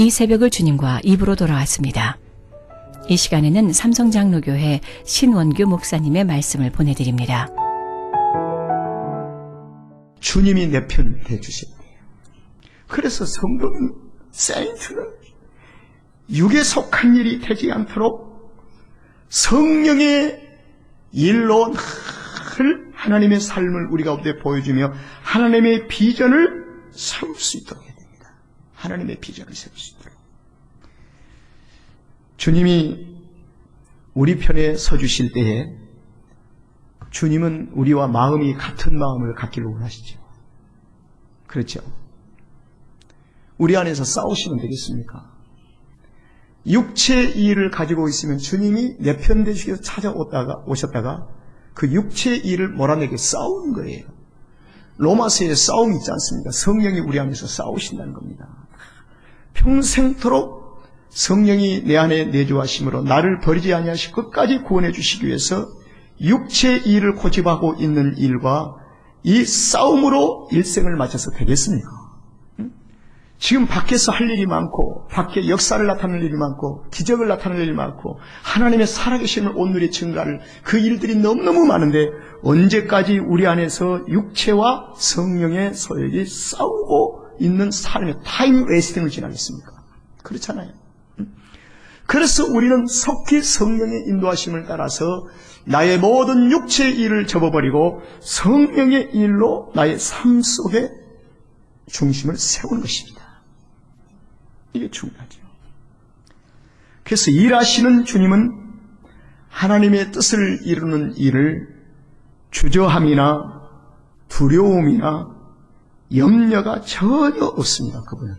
이 새벽을 주님과 입으로 돌아왔습니다. 이 시간에는 삼성장로교회 신원규 목사님의 말씀을 보내드립니다. 주님이 내 편 해주셨대요. 그래서 성도 세인트는 육에 속한 일이 되지 않도록 성령의 일로 늘 하나님의 삶을 우리 가운데 보여주며 하나님의 비전을 세울 수 있도록 해야 됩니다. 하나님의 비전을 세울 수 있도록. 주님이 우리 편에 서주실 때에 주님은 우리와 마음이 같은 마음을 갖기를 원하시죠. 그렇죠? 우리 안에서 싸우시면 되겠습니까? 육체의 일을 가지고 있으면 주님이 내 편 되시기 위해서 오셨다가 그 육체의 일을 몰아내게 싸우는 거예요. 로마서에 싸움이 있지 않습니까? 성령이 우리 안에서 싸우신다는 겁니다. 평생토록 성령이 내 안에 내주하심으로 나를 버리지 아니하시고 끝까지 구원해 주시기 위해서 육체의 일을 고집하고 있는 일과 이 싸움으로 일생을 마쳐서 되겠습니까? 지금 밖에서 할 일이 많고 밖에 역사를 나타낼 일이 많고 기적을 나타낼 일이 많고 하나님의 살아계심을 온누리 증가를 그 일들이 너무너무 많은데 언제까지 우리 안에서 육체와 성령의 소역이 싸우고 있는 삶의 타임 웨스팅을 지나겠습니까? 그렇잖아요. 그래서 우리는 속히 성령의 인도하심을 따라서 나의 모든 육체의 일을 접어버리고 성령의 일로 나의 삶 속에 중심을 세우는 것입니다. 이게 중요하죠. 그래서 일하시는 주님은 하나님의 뜻을 이루는 일을 주저함이나 두려움이나 염려가 전혀 없습니다. 그분은.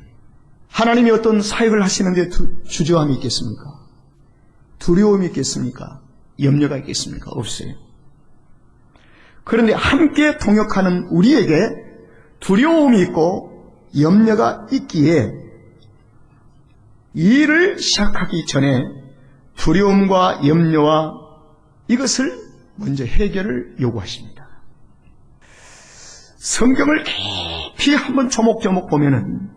하나님이 어떤 사역을 하시는데 주저함이 있겠습니까? 두려움이 있겠습니까? 염려가 있겠습니까? 없어요. 그런데 함께 동역하는 우리에게 두려움이 있고 염려가 있기에 일을 시작하기 전에 두려움과 염려와 이것을 먼저 해결을 요구하십니다. 성경을 깊이 한번 조목조목 보면은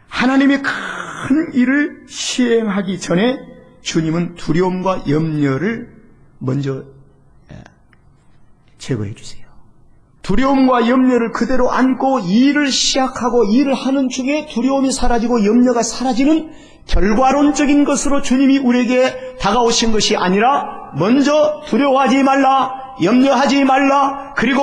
하나님의 큰 일을 시행하기 전에 주님은 두려움과 염려를 먼저 제거해 주세요. 두려움과 염려를 그대로 안고 일을 시작하고 일을 하는 중에 두려움이 사라지고 염려가 사라지는 결과론적인 것으로 주님이 우리에게 다가오신 것이 아니라 먼저 두려워하지 말라, 염려하지 말라, 그리고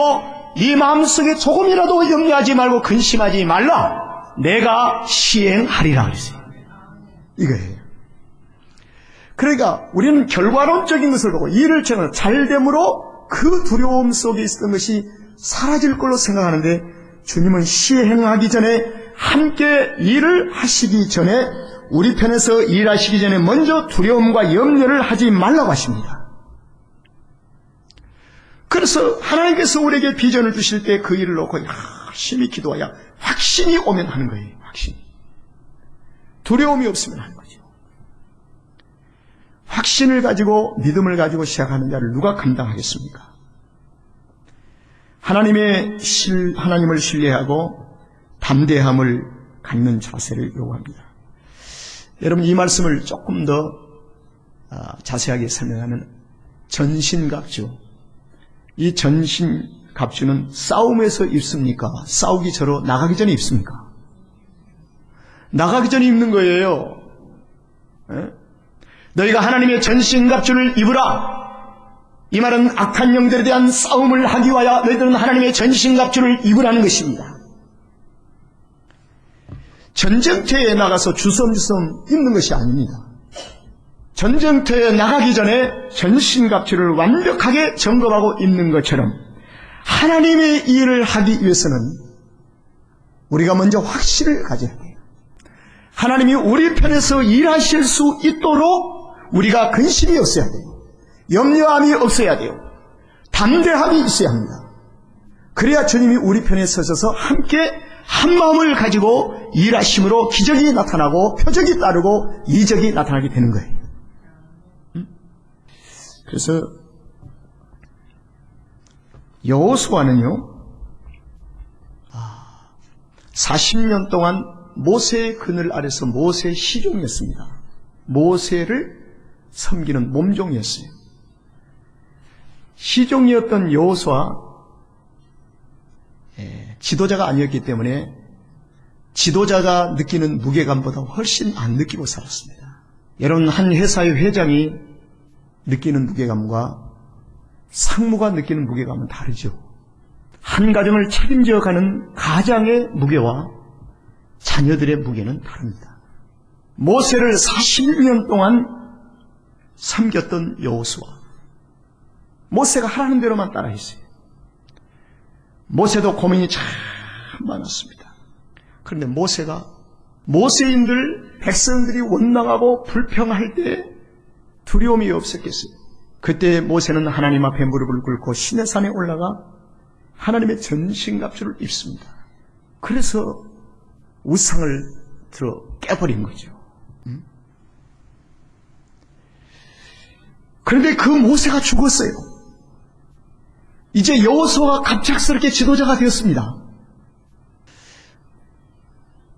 네 마음속에 조금이라도 염려하지 말고 근심하지 말라, 내가 시행하리라 그랬어요. 이거예요. 그러니까 우리는 결과론적인 것을 보고 일을 잘됨으로 그 두려움 속에 있었던 것이 사라질 걸로 생각하는데 주님은 시행하기 전에 함께 일을 하시기 전에 우리 편에서 일하시기 전에 먼저 두려움과 염려를 하지 말라고 하십니다. 그래서 하나님께서 우리에게 비전을 주실 때 그 일을 놓고 열심히 기도하여 확신이 오면 하는 거예요. 확신. 두려움이 없으면 하는 거죠. 확신을 가지고 믿음을 가지고 시작하는 자를 누가 감당하겠습니까? 하나님을 신뢰하고 담대함을 갖는 자세를 요구합니다. 여러분 이 말씀을 조금 더 자세하게 설명하면 전신갑주, 이 전신갑주는 싸움에서 입습니까? 싸우기 전에 나가기 전에 입습니까? 나가기 전에 입는 거예요. 너희가 하나님의 전신갑주를 입으라. 이 말은 악한 영들에 대한 싸움을 하기 위하여 너희들은 하나님의 전신갑주를 입으라는 것입니다. 전쟁터에 나가서 주섬주섬 입는 것이 아닙니다. 전쟁터에 나가기 전에 전신갑주를 완벽하게 점검하고 입는 것처럼 하나님의 일을 하기 위해서는 우리가 먼저 확신을 가져야 돼요. 하나님이 우리 편에서 일하실 수 있도록 우리가 근심이 없어야 돼요. 염려함이 없어야 돼요. 담대함이 있어야 합니다. 그래야 주님이 우리 편에 서셔서 함께 한 마음을 가지고 일하심으로 기적이 나타나고 표적이 따르고 이적이 나타나게 되는 거예요. 그래서 여호수아는요 40년 동안 모세의 그늘 아래서 모세의 시종이었습니다. 모세를 섬기는 몸종이었어요. 시종이었던 여호수아, 지도자가 아니었기 때문에 지도자가 느끼는 무게감보다 훨씬 안 느끼고 살았습니다. 여러분, 한 회사의 회장이 느끼는 무게감과 상무가 느끼는 무게감은 다르죠. 한 가정을 책임져 가는 가장의 무게와 자녀들의 무게는 다릅니다. 모세를 40년 동안 섬겼던 여호수아, 모세가 하라는 대로만 따라했어요. 모세도 고민이 참 많았습니다. 그런데 모세가 모세인들, 백성들이 원망하고 불평할 때 두려움이 없었겠어요. 그때 모세는 하나님 앞에 무릎을 꿇고 시내산에 올라가 하나님의 전신갑주를 입습니다. 그래서 우상을 들어 깨버린 거죠. 그런데 그 모세가 죽었어요. 이제 여호수아가 갑작스럽게 지도자가 되었습니다.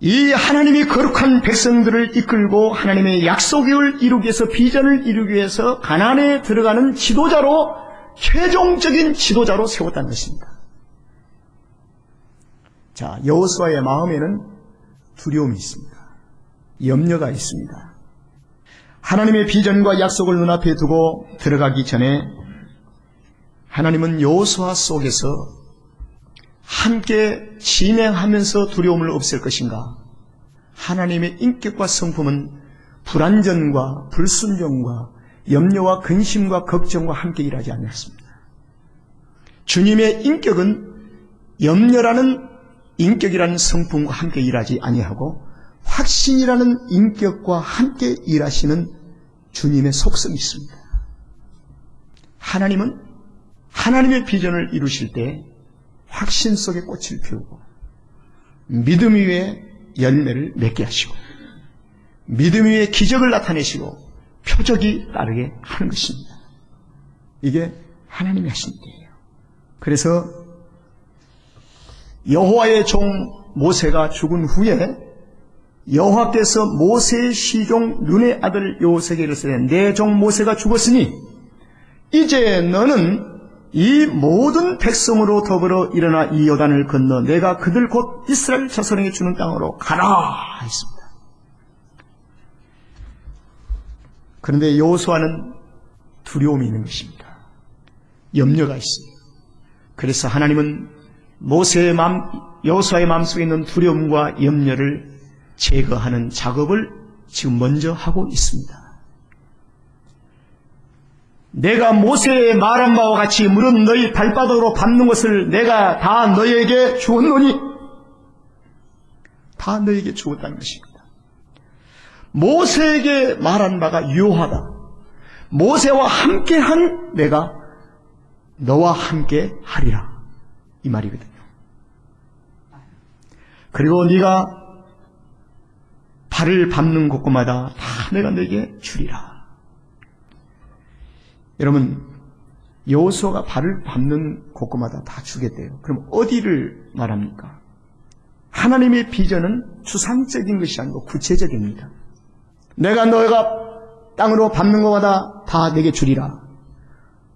이 하나님이 거룩한 백성들을 이끌고 하나님의 약속을 이루기 위해서, 비전을 이루기 위해서 가나안에 들어가는 지도자로, 최종적인 지도자로 세웠다는 것입니다. 자, 여호수아의 마음에는 두려움이 있습니다. 염려가 있습니다. 하나님의 비전과 약속을 눈앞에 두고 들어가기 전에 하나님은 여호수아 속에서 함께 진행하면서 두려움을 없앨 것인가? 하나님의 인격과 성품은 불안전과 불순종과 염려와 근심과 걱정과 함께 일하지 않았습니다. 주님의 인격은 염려라는 인격이라는 성품과 함께 일하지 아니하고 확신이라는 인격과 함께 일하시는 주님의 속성이 있습니다. 하나님은 하나님의 비전을 이루실 때 확신 속에 꽃을 피우고 믿음 위에 열매를 맺게 하시고 믿음 위에 기적을 나타내시고 표적이 따르게 하는 것입니다. 이게 하나님이 하신 일이에요. 그래서 여호와의 종 모세가 죽은 후에 여호와께서 모세의 시종 눈의 아들 여호세에게 이르시되 내 종 모세가 죽었으니 이제 너는 이 모든 백성으로 더불어 일어나 이 요단을 건너 내가 그들 곧 이스라엘 자손에게 주는 땅으로 가라 했습니다. 그런데 여호수아는 두려움이 있는 것입니다. 염려가 있어요. 그래서 하나님은 여호수아의 마음속에 있는 두려움과 염려를 제거하는 작업을 지금 먼저 하고 있습니다. 내가 모세의 말한 바와 같이 무릇 너희 발바닥으로 밟는 것을 내가 다 너희에게 주었노니, 다 너희에게 주었다는 것입니다. 모세에게 말한 바가 유효하다. 모세와 함께한 내가 너와 함께 하리라, 이 말이거든요. 그리고 네가 발을 밟는 곳곳마다 다 내가 너에게 주리라. 여러분, 여호수아가 발을 밟는 곳곳마다 다 주겠대요. 그럼 어디를 말합니까? 하나님의 비전은 추상적인 것이 아니고 구체적입니다. 내가 너희가 땅으로 밟는 곳마다 다 내게 주리라.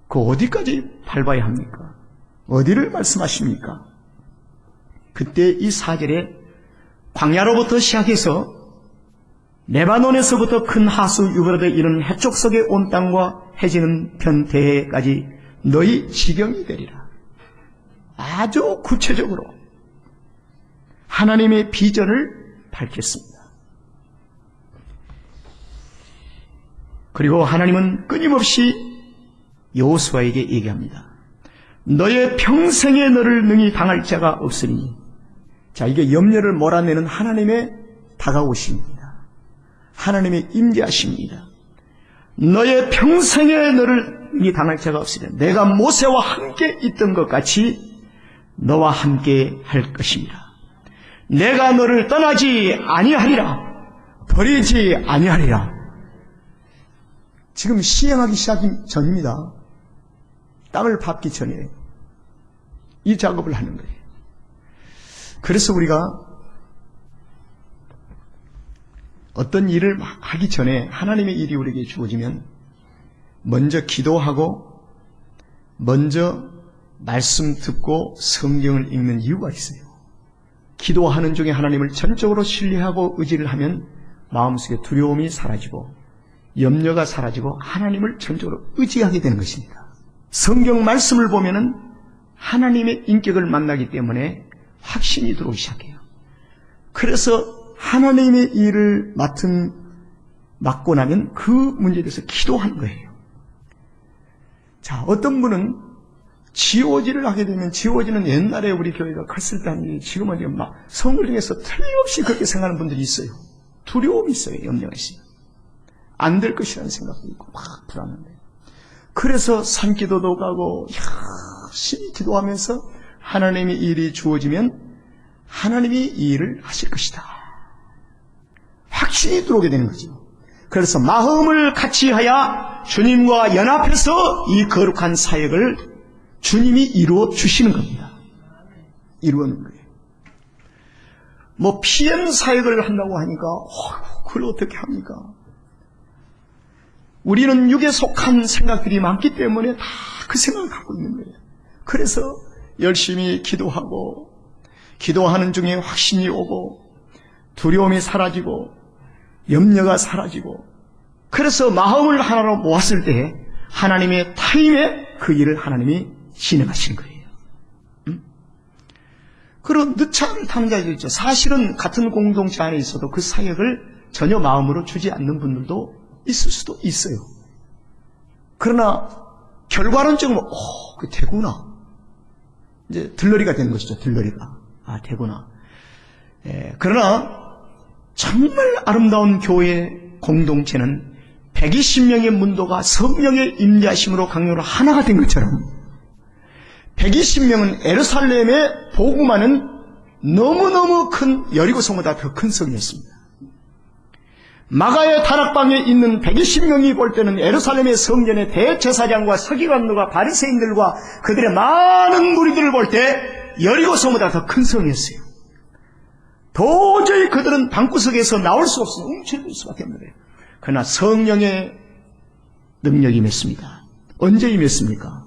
그 어디까지 밟아야 합니까? 어디를 말씀하십니까? 그때 이 4절에 광야로부터 시작해서 레바논에서부터 큰 하수 유브라데 이르는 해쪽석의 온 땅과 해지는 편대해까지 너희 지경이 되리라. 아주 구체적으로 하나님의 비전을 밝혔습니다. 그리고 하나님은 끊임없이 여호수아에게 얘기합니다. 너의 평생에 너를 능히 당할 자가 없으니. 자, 이게 염려를 몰아내는 하나님의 다가오십니다. 하나님의 임재하십니다. 너의 평생에 너를 능히 당할 자가 없으니 내가 모세와 함께 있던 것 같이 너와 함께 할 것입니다. 내가 너를 떠나지 아니하리라, 버리지 아니하리라. 지금 시행하기 시작하기 전입니다. 땅을 밟기 전에 이 작업을 하는 거예요. 그래서 우리가 어떤 일을 막 하기 전에 하나님의 일이 우리에게 주어지면 먼저 기도하고 먼저 말씀 듣고 성경을 읽는 이유가 있어요. 기도하는 중에 하나님을 전적으로 신뢰하고 의지를 하면 마음속에 두려움이 사라지고 염려가 사라지고 하나님을 전적으로 의지하게 되는 것입니다. 성경 말씀을 보면은 하나님의 인격을 만나기 때문에 확신이 들어오기 시작해요. 그래서 하나님의 일을 맡고 나면 그 문제에 대해서 기도하는 거예요. 자, 어떤 분은 GOG를 하게 되면, GOG는 옛날에 우리 교회가 컸을 때 하는 게 지금은 막 성을 중에서 틀림없이 그렇게 생각하는 분들이 있어요. 두려움이 있어요. 염려가 있어요. 안 될 것이라는 생각도 있고 막 불안한데. 그래서 산기도도 가고 열심히 기도하면서 하나님의 일이 주어지면 하나님이 이 일을 하실 것이다. 확신이 들어오게 되는 거죠. 그래서 마음을 같이 하여 주님과 연합해서 이 거룩한 사역을 주님이 이루어 주시는 겁니다. 이루어는 거예요. 뭐 PM 사역을 한다고 하니까 그걸 어떻게 합니까? 우리는 육에 속한 생각들이 많기 때문에 다 그 생각을 갖고 있는 거예요. 그래서 열심히 기도하고 기도하는 중에 확신이 오고 두려움이 사라지고 염려가 사라지고 그래서 마음을 하나로 모았을 때 하나님의 타임에 그 일을 하나님이 진행하시는 거예요. 그런 늦잠을 타는 자들이 있죠. 사실은 같은 공동체 안에 있어도 그 사역을 전혀 마음으로 주지 않는 분들도 있을 수도 있어요. 그러나 결과론적으로 그 되구나. 이제 들러리가 되는 것이죠. 들러리가. 아, 되구나. 그러나 정말 아름다운 교회 공동체는 120명의 문도가 성령의 임재하심으로 강요로 하나가 된 것처럼 120명은 예루살렘에 복음하는 너무너무 큰 여리고성보다 더 큰 성이었습니다. 마가의 다락방에 있는 120명이 볼 때는 예루살렘의 성전의 대제사장과 서기관들과 바리새인들과 그들의 많은 무리들을 볼 때 여리고성보다 더 큰 성이었어요. 도저히 그들은 방구석에서 나올 수 없어 움츠릴 수밖에 없는 거예요. 그러나 성령의 능력이 임했습니다. 언제 임했습니까?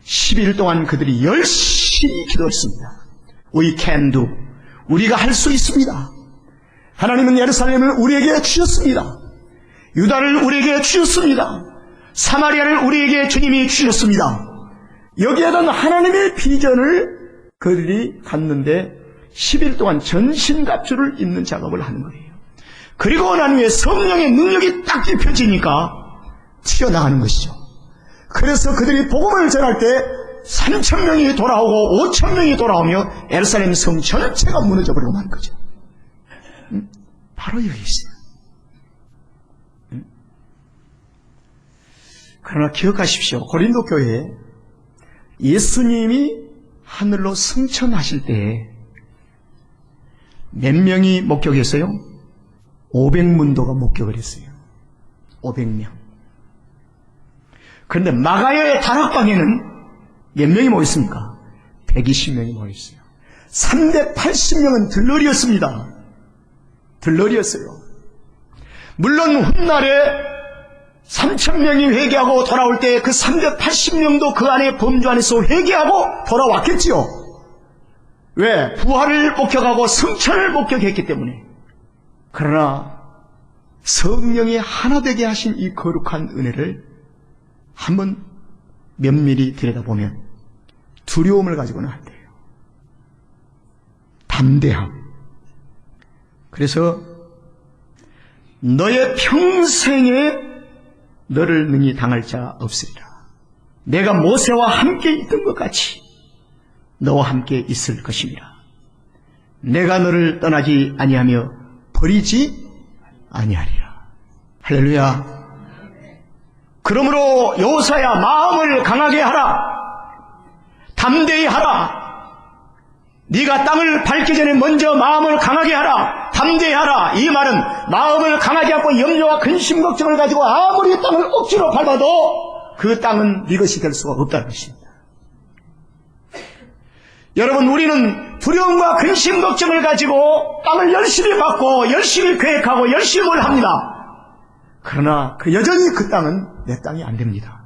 10일 동안 그들이 열심히 기도했습니다. We can do. 우리가 할 수 있습니다. 하나님은 예루살렘을 우리에게 주셨습니다. 유다를 우리에게 주셨습니다. 사마리아를 우리에게 주님이 주셨습니다. 여기에는 하나님의 비전을 그들이 갖는데 10일 동안 전신갑주를 입는 작업을 하는 거예요. 그리고 난 후에 성령의 능력이 딱 입혀지니까 튀어나가는 것이죠. 그래서 그들이 복음을 전할 때 3,000명이 돌아오고 5,000명이 돌아오며 예루살렘 성 전체가 무너져버리고 만 거죠. 바로 여기 있어요. 그러나 기억하십시오. 고린도 교회에 예수님이 하늘로 승천하실 때에 몇 명이 목격했어요? 500문도가 목격을 했어요. 500명. 그런데 마가의 다락방에는 몇 명이 모였습니까? 120명이 모였어요. 380명은 들러리였습니다. 들러리였어요. 물론 훗날에 3,000명이 회개하고 돌아올 때 그 380명도 그 안에 범주 안에서 회개하고 돌아왔겠지요. 왜? 부활을 목격하고 승천을 목격했기 때문에. 그러나 성령이 하나 되게 하신 이 거룩한 은혜를 한번 면밀히 들여다보면 두려움을 가지고는 안 돼요. 담대함. 그래서 너의 평생에 너를 능히 당할 자 없으리라. 내가 모세와 함께 있던 것 같이 너와 함께 있을 것입니다. 내가 너를 떠나지 아니하며 버리지 아니하리라. 할렐루야. 그러므로 여호사야 마음을 강하게 하라. 담대히 하라. 네가 땅을 밟기 전에 먼저 마음을 강하게 하라. 담대히 하라. 이 말은 마음을 강하게 하고 염려와 근심 걱정을 가지고 아무리 땅을 억지로 밟아도 그 땅은 네 것이 될 수가 없다는 것입니다. 여러분, 우리는 두려움과 근심 걱정을 가지고 땅을 열심히 받고 열심히 계획하고 열심히 뭘 합니다. 그러나 여전히 그 땅은 내 땅이 안 됩니다.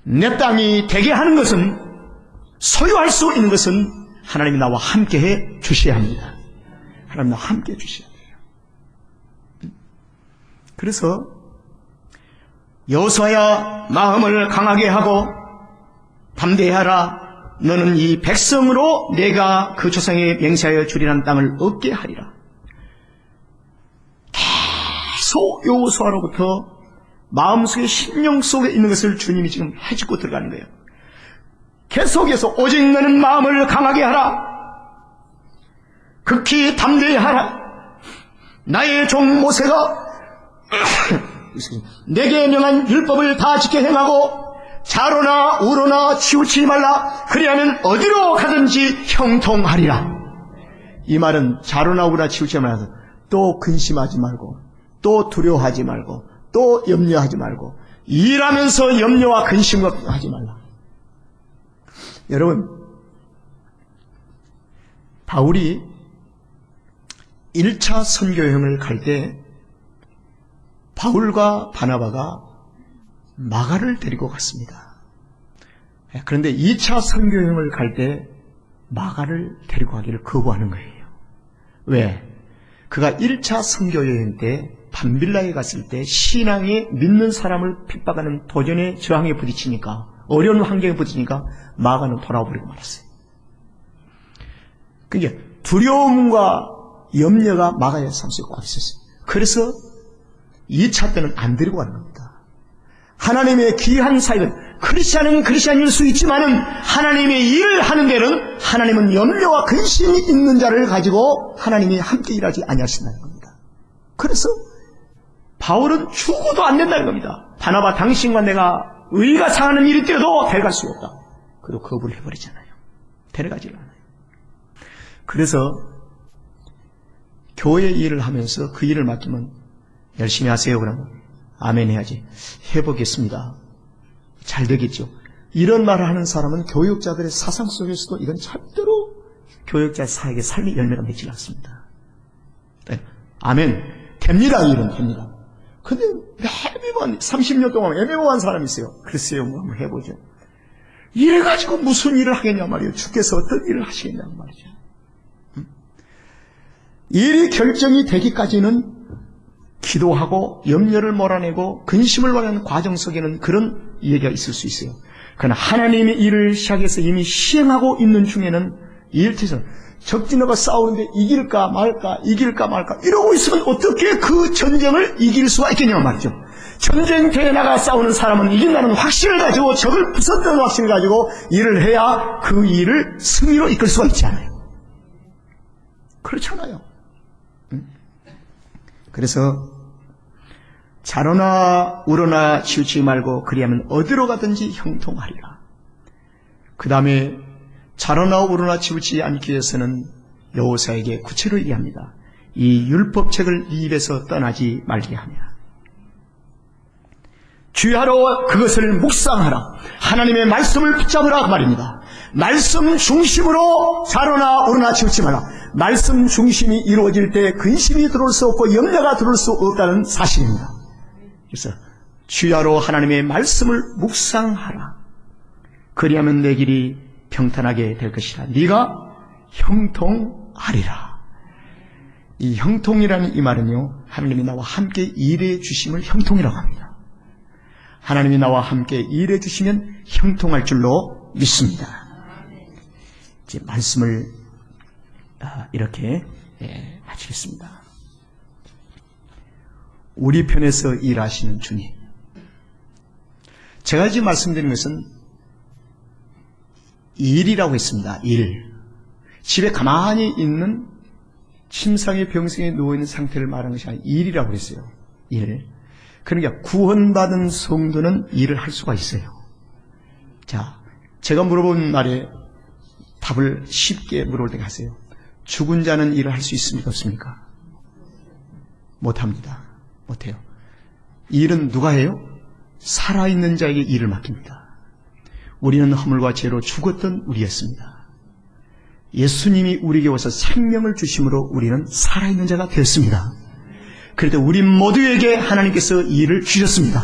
내 땅이 되게 하는 것은, 소유할 수 있는 것은 하나님이 나와 함께 해 주셔야 합니다. 하나님 나와 함께 해 주셔야 돼요. 그래서 여호수아야, 마음을 강하게 하고 담대하라. 너는 이 백성으로 내가 그 조상에 맹세하여 주리라는 땅을 얻게 하리라. 계속 여호수아로부터 마음속에, 심령 속에 있는 것을 주님이 지금 해주고 들어가는 거예요. 계속해서 오직 너는 마음을 강하게 하라. 극히 담대히 하라. 나의 종 모세가 내게 명한 율법을 다 지켜 행하고 자로나 우로나 치우치지 말라. 그리하면 어디로 가든지 형통하리라. 이 말은 자로나 우로나 치우치지 말라. 또 근심하지 말고, 또 두려워하지 말고, 또 염려하지 말고, 일하면서 염려와 근심과 하지 말라. 여러분, 바울이 1차 선교여행을 갈 때 바울과 바나바가 마가를 데리고 갔습니다. 그런데 2차 선교여행을 갈 때 마가를 데리고 가기를 거부하는 거예요. 왜? 그가 1차 선교여행 때 밤빌라에 갔을 때 신앙에 믿는 사람을 핍박하는 도전의 저항에 부딪히니까, 어려운 환경에 부딪히니까 마가는 돌아버리고 말았어요. 그게 두려움과 염려가 마가의 삶 속에 꽉 있었어요. 그래서 2차 때는 안 데리고 가는 겁니다. 하나님의 귀한 사역은, 크리스찬은 크리스찬일 수 있지만은 하나님의 일을 하는 데는 하나님은 염려와 근심이 있는 자를 가지고 하나님이 함께 일하지 아니하신다는 겁니다. 그래서 바울은 죽어도 안 된다는 겁니다. 바나바, 당신과 내가 의가 상하는 일이 뛰어도 데려갈 수가 없다. 그리고 거부를 해버리잖아요. 데려가지를 않아요. 그래서 교회 일을 하면서 그 일을 맡기면 열심히 하세요. 그러면 아멘 해야지. 해보겠습니다. 잘 되겠죠. 이런 말을 하는 사람은 교육자들의 사상 속에서도 이건 절대로 교육자 사역의 삶의 열매가 맺지 않습니다. 네. 아멘. 됩니다. 이 일은 됩니다. 근데 매번 30년 동안 애매모호한 사람이 있어요. 글쎄요, 뭐 한번 해보죠. 이래가지고 무슨 일을 하겠냐 말이에요. 주께서 어떤 일을 하시겠냐고 말이죠. 일이 결정이 되기까지는 기도하고 염려를 몰아내고 근심을 몰아내는 과정 속에는 그런 얘기가 있을 수 있어요. 그러나 하나님의 일을 시작해서 이미 시행하고 있는 중에는 이 일터에서 적진하고 싸우는데 이길까 말까 이러고 있으면 어떻게 그 전쟁을 이길 수가 있겠냐고 말이죠. 전쟁터에 나가 싸우는 사람은 이긴다는 확신을 가지고, 적을 부쉈다는 확신을 가지고 일을 해야 그 일을 승리로 이끌 수가 있지 않아요. 그렇잖아요. 그래서 자로나 우로나 치우치지 말고 그리하면 어디로 가든지 형통하리라. 그 다음에 자로나 우로나 치우치지 않기 위해서는 여호사에게 구체로 얘기합니다. 이 율법책을 네 입에서 떠나지 말게 하며 주야로 그것을 묵상하라. 하나님의 말씀을 붙잡으라 그 말입니다. 말씀 중심으로 자로나 우로나 치우치지 말라. 말씀 중심이 이루어질 때 근심이 들어올 수 없고 염려가 들어올 수 없다는 사실입니다. 그래서 주야로 하나님의 말씀을 묵상하라. 그리하면 내 길이 평탄하게 될 것이라. 네가 형통하리라. 이 형통이라는 이 말은요, 하나님이 나와 함께 일해 주심을 형통이라고 합니다. 하나님이 나와 함께 일해 주시면 형통할 줄로 믿습니다. 이제 말씀을 이렇게 마치겠습니다. 우리 편에서 일하시는 주님. 제가 지금 말씀드리는 것은 일이라고 했습니다. 일. 집에 가만히 있는 침상에 병상에 누워있는 상태를 말하는 것이 아니라 일이라고 했어요. 일. 그러니까 구원받은 성도는 일을 할 수가 있어요. 자, 제가 물어본 말에 답을 쉽게 물어볼 때 하세요. 죽은 자는 일을 할 수 있습니까? 없습니까? 못합니다. 못해요. 일은 누가 해요? 살아있는 자에게 일을 맡깁니다. 우리는 허물과 죄로 죽었던 우리였습니다. 예수님이 우리에게 오셔서 생명을 주심으로 우리는 살아있는 자가 되었습니다. 그런데 우리 모두에게 하나님께서 일을 주셨습니다.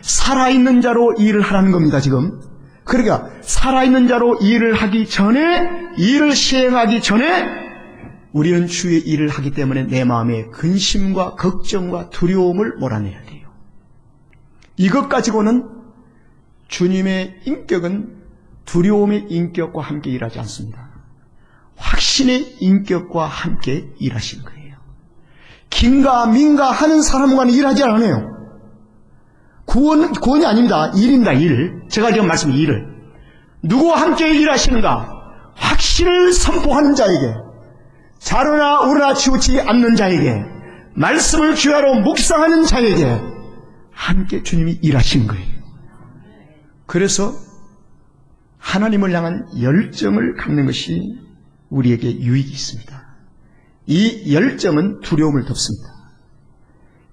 살아있는 자로 일을 하라는 겁니다, 지금. 그러니까 살아있는 자로 일을 하기 전에, 일을 시행하기 전에 우리는 주의 일을 하기 때문에 내 마음에 근심과 걱정과 두려움을 몰아내야 돼요. 이것 가지고는 주님의 인격은 두려움의 인격과 함께 일하지 않습니다. 확신의 인격과 함께 일하시는 거예요. 긴가 민가 하는 사람과는 일하지 않아요. 구원이 아닙니다. 일입니다. 일. 제가 지금 말씀드린 일을. 누구와 함께 일하시는가? 확신을 선포하는 자에게, 자로나 우러나 치우치지 않는 자에게, 말씀을 귀하로 묵상하는 자에게 함께 주님이 일하시는 거예요. 그래서 하나님을 향한 열정을 갖는 것이 우리에게 유익이 있습니다. 이 열정은 두려움을 덮습니다.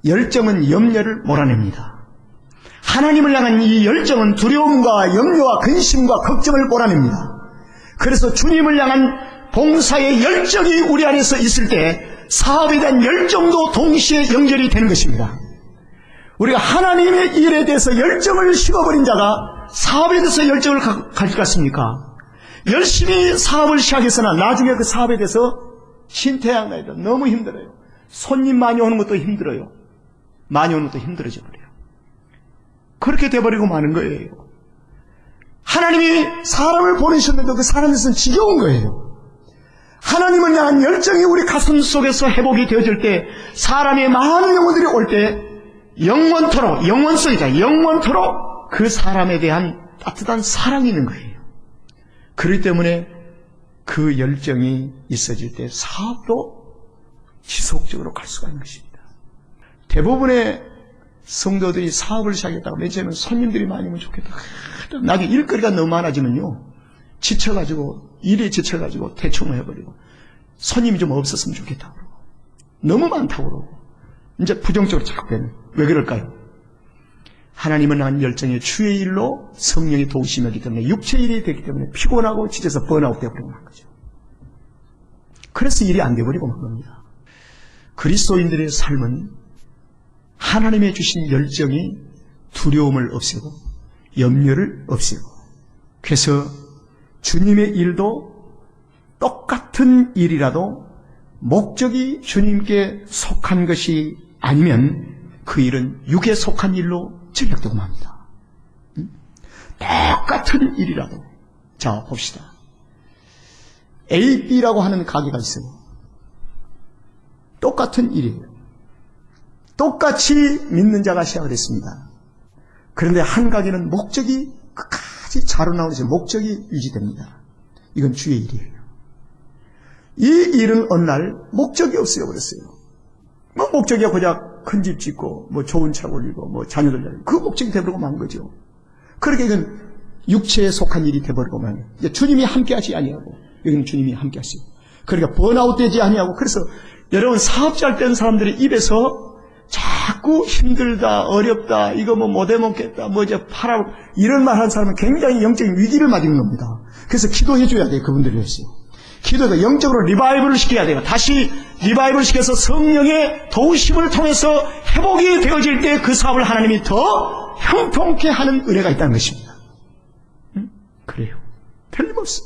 열정은 염려를 몰아냅니다. 하나님을 향한 이 열정은 두려움과 염려와 근심과 걱정을 몰아냅니다. 그래서 주님을 향한 봉사의 열정이 우리 안에서 있을 때 사업에 대한 열정도 동시에 연결이 되는 것입니다. 우리가 하나님의 일에 대해서 열정을 식어버린 자가 사업에 대해서 열정을 가질 것 같습니까? 열심히 사업을 시작했으나 나중에 그 사업에 대해서 신태양나이다. 너무 힘들어요. 손님 많이 오는 것도 힘들어요. 많이 오는 것도 힘들어져 버려요. 그렇게 돼버리고 마는 거예요. 하나님이 사람을 보내셨는데 그 사람에서는 지겨운 거예요. 하나님을 향한 열정이 우리 가슴 속에서 회복이 되어질 때, 사람의 많은 영혼들이 올 때 영원토록, 영원성이다. 영원토록 그 사람에 대한 따뜻한 사랑이 있는 거예요. 그렇기 때문에 그 열정이 있어질 때 사업도 지속적으로 갈 수가 있는 것입니다. 대부분의 성도들이 사업을 시작했다가 맨 처음에 손님들이 많이 오면 좋겠다. 나중에 일거리가 너무 많아지면요, 지쳐가지고, 일에 지쳐가지고 대충 해버리고, 손님이 좀 없었으면 좋겠다고 그러고, 너무 많다고 그러고, 이제 부정적으로 자꾸 되는. 왜 그럴까요? 하나님을 향한 열정이 주의 일로 성령이 도우심이기 때문에, 육체의 일이 되기 때문에 피곤하고 지쳐서 번아웃 되어버리고 만 거죠. 그래서 일이 안 돼버리고 만 겁니다. 그리스도인들의 삶은 하나님의 주신 열정이 두려움을 없애고 염려를 없애고, 그래서 주님의 일도 똑같은 일이라도 목적이 주님께 속한 것이 아니면 그 일은 육에 속한 일로 전락되고 맙니다. 똑같은 일이라도. 자, 봅시다. A, B라고 하는 가게가 있어요. 똑같은 일이에요. 똑같이 믿는 자가 시작을 했습니다. 그런데 한 가게는 목적이 끝까지 잘 나오는지 목적이 유지됩니다. 이건 주의 일이에요. 이 일은 어느 날 목적이 없어져 버렸어요. 뭐 목적이 고작 큰 집 짓고 뭐 좋은 차 올리고 뭐 자녀들 낳고, 그 목적이 돼버리고 만 거죠. 그렇게 이건 육체에 속한 일이 돼버리고 만, 이제 주님이 함께하지 아니하고, 여기는 주님이 함께하시고, 그러니까 번아웃 되지 아니하고. 그래서 여러분, 사업자 된 사람들이 입에서 자꾸 힘들다, 어렵다, 이거 뭐 못 해먹겠다, 뭐 이제 팔아, 이런 말 하는 사람은 굉장히 영적인 위기를 맞은 겁니다. 그래서 기도해 줘야 돼요, 그분들을 위해서. 기도해서 영적으로 리바이벌을 시켜야 돼요. 다시 리바이벌을 시켜서 성령의 도우심을 통해서 회복이 되어질 때 그 사업을 하나님이 더 형통케 하는 은혜가 있다는 것입니다. 그래요. 틀림없어.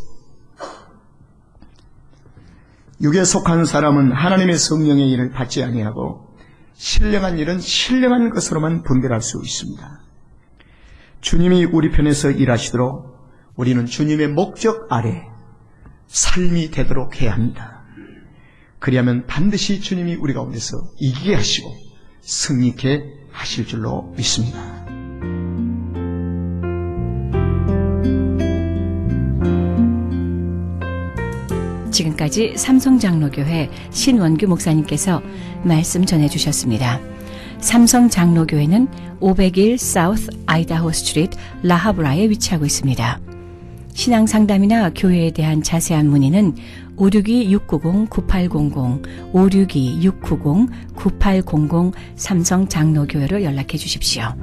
육에 속한 사람은 하나님의 성령의 일을 받지 아니하고 신령한 일은 신령한 것으로만 분별할 수 있습니다. 주님이 우리 편에서 일하시도록 우리는 주님의 목적 아래 삶이 되도록 해야 합니다. 그리하면 반드시 주님이 우리 가운데서 이기게 하시고 승리케 하실 줄로 믿습니다. 지금까지 삼성장로교회 신원규 목사님께서 말씀 전해주셨습니다. 삼성장로교회는 501 사우스 아이다호 스트리트 라하브라에 위치하고 있습니다. 신앙상담이나 교회에 대한 자세한 문의는 562-690-9800, 562-690-9800 삼성장로교회로 연락해 주십시오.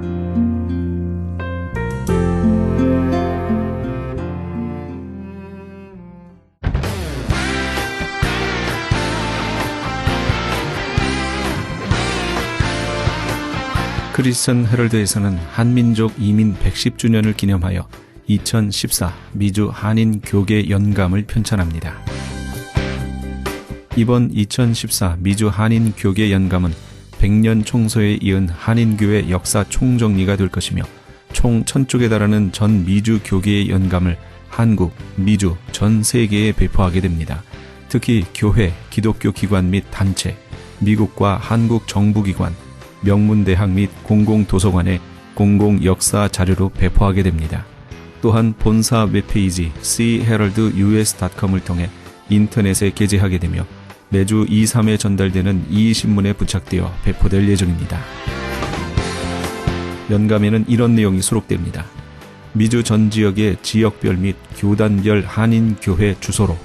크리스천 헤럴드에서는 한민족 이민 110주년을 기념하여 2014 미주 한인 교계 연감을 편찬합니다. 이번 2014 미주 한인 교계 연감은 100년 총소에 이은 한인교회 역사 총정리가 될 것이며 총 1000쪽에 달하는 전 미주 교계의 연감을 한국, 미주, 전 세계에 배포하게 됩니다. 특히 교회, 기독교 기관 및 단체, 미국과 한국 정부기관, 명문대학 및 공공도서관에 공공역사 자료로 배포하게 됩니다. 또한 본사 웹페이지 cheraldus.com을 통해 인터넷에 게재하게 되며 매주 2, 3회 전달되는 이 신문에 부착되어 배포될 예정입니다. 연감에는 이런 내용이 수록됩니다. 미주 전 지역의 지역별 및 교단별 한인교회 주소로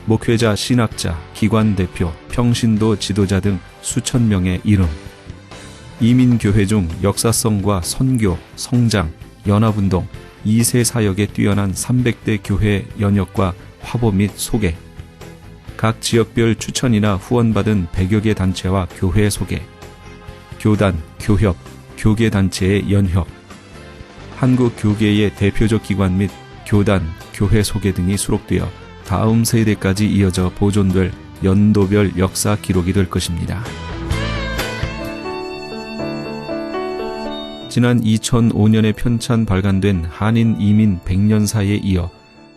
목회자, 신학자, 기관 대표, 평신도 지도자 등 수천 명의 이름, 이민교회 중 역사성과 선교, 성장, 연합운동, 2세 사역에 뛰어난 300대 교회 연역과 화보 및 소개, 각 지역별 추천이나 후원받은 100여 개 단체와 교회 소개, 교단, 교협, 교계단체의 연협, 한국 교계의 대표적 기관 및 교단, 교회 소개 등이 수록되어 다음 세대까지 이어져 보존될 연도별 역사 기록이 될 것입니다. 지난 2005년에 편찬 발간된 한인 이민 100년사에 이어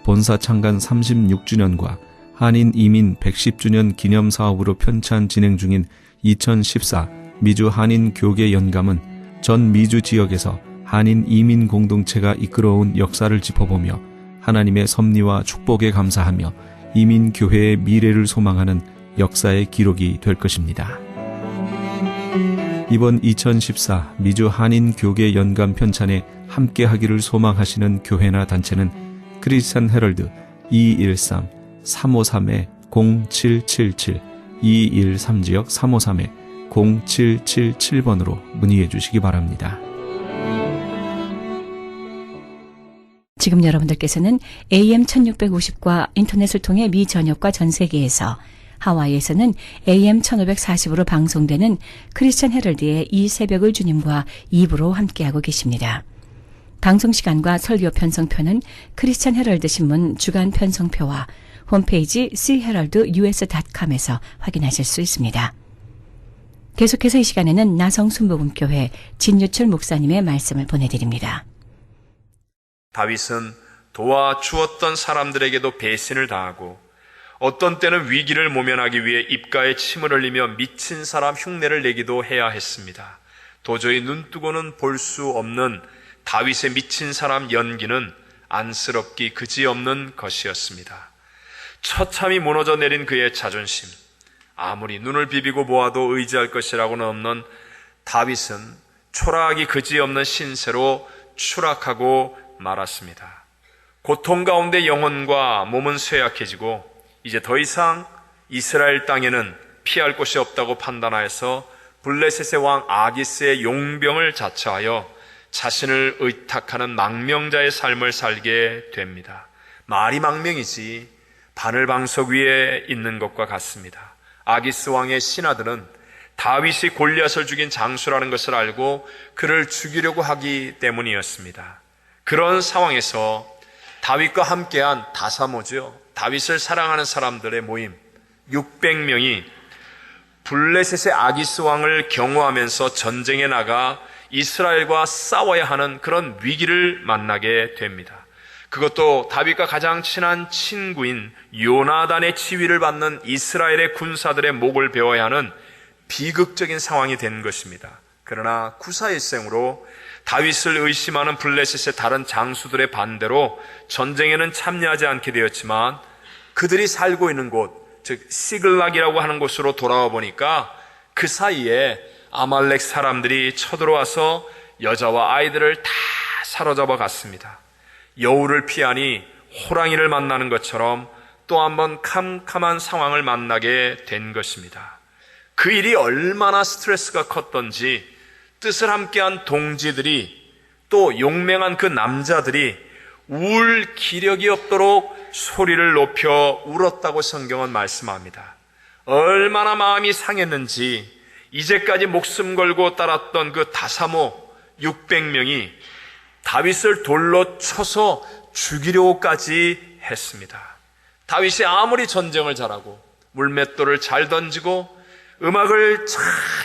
본사 창간 36주년과 한인 이민 110주년 기념 사업으로 편찬 진행 중인 2014 미주 한인 교계 연감은 전 미주 지역에서 한인 이민 공동체가 이끌어온 역사를 짚어보며 하나님의 섭리와 축복에 감사하며 이민 교회의 미래를 소망하는 역사의 기록이 될 것입니다. 이번 2014 미주 한인 교계 연감 편찬에 함께 하기를 소망하시는 교회나 단체는 크리스천 헤럴드 213-353-0777 213지역 353-0777번으로 문의해 주시기 바랍니다. 지금 여러분들께서는 AM 1650과 인터넷을 통해 미 전역과 전 세계에서, 하와이에서는 AM 1540으로 방송되는 크리스천 헤럴드의 이 새벽을 주님과 2부로 함께하고 계십니다. 방송 시간과 설교 편성표는 크리스천 헤럴드 신문 주간 편성표와 홈페이지 cheraldus.com에서 확인하실 수 있습니다. 계속해서 이 시간에는 나성순복음교회 진유철 목사님의 말씀을 보내드립니다. 다윗은 도와주었던 사람들에게도 배신을 당하고 어떤 때는 위기를 모면하기 위해 입가에 침을 흘리며 미친 사람 흉내를 내기도 해야 했습니다. 도저히 눈뜨고는 볼 수 없는 다윗의 미친 사람 연기는 안쓰럽기 그지없는 것이었습니다. 처참히 무너져 내린 그의 자존심, 아무리 눈을 비비고 보아도 의지할 것이라고는 없는 다윗은 초라하기 그지없는 신세로 추락하고 말았습니다. 고통 가운데 영혼과 몸은 쇠약해지고 이제 더 이상 이스라엘 땅에는 피할 곳이 없다고 판단하여서 블레셋의 왕 아기스의 용병을 자처하여 자신을 의탁하는 망명자의 삶을 살게 됩니다. 말이 망명이지 바늘방석 위에 있는 것과 같습니다. 아기스 왕의 신하들은 다윗이 골리앗을 죽인 장수라는 것을 알고 그를 죽이려고 하기 때문이었습니다. 그런 상황에서 다윗과 함께한 다사모죠. 다윗을 사랑하는 사람들의 모임 600명이 블레셋의 아기스 왕을 경호하면서 전쟁에 나가 이스라엘과 싸워야 하는 그런 위기를 만나게 됩니다. 그것도 다윗과 가장 친한 친구인 요나단의 지휘를 받는 이스라엘의 군사들의 목을 베어야 하는 비극적인 상황이 된 것입니다. 그러나 구사일생으로 다윗을 의심하는 블레셋의 다른 장수들의 반대로 전쟁에는 참여하지 않게 되었지만 그들이 살고 있는 곳, 즉 시글락이라고 하는 곳으로 돌아와 보니까 그 사이에 아말렉 사람들이 쳐들어와서 여자와 아이들을 다 사로잡아 갔습니다. 여우를 피하니 호랑이를 만나는 것처럼 또 한 번 캄캄한 상황을 만나게 된 것입니다. 그 일이 얼마나 스트레스가 컸던지 뜻을 함께한 동지들이 또 용맹한 그 남자들이 울 기력이 없도록 소리를 높여 울었다고 성경은 말씀합니다. 얼마나 마음이 상했는지 이제까지 목숨 걸고 따랐던 그 다사모 600명이 다윗을 돌로 쳐서 죽이려고까지 했습니다. 다윗이 아무리 전쟁을 잘하고 물맷돌을 잘 던지고 음악을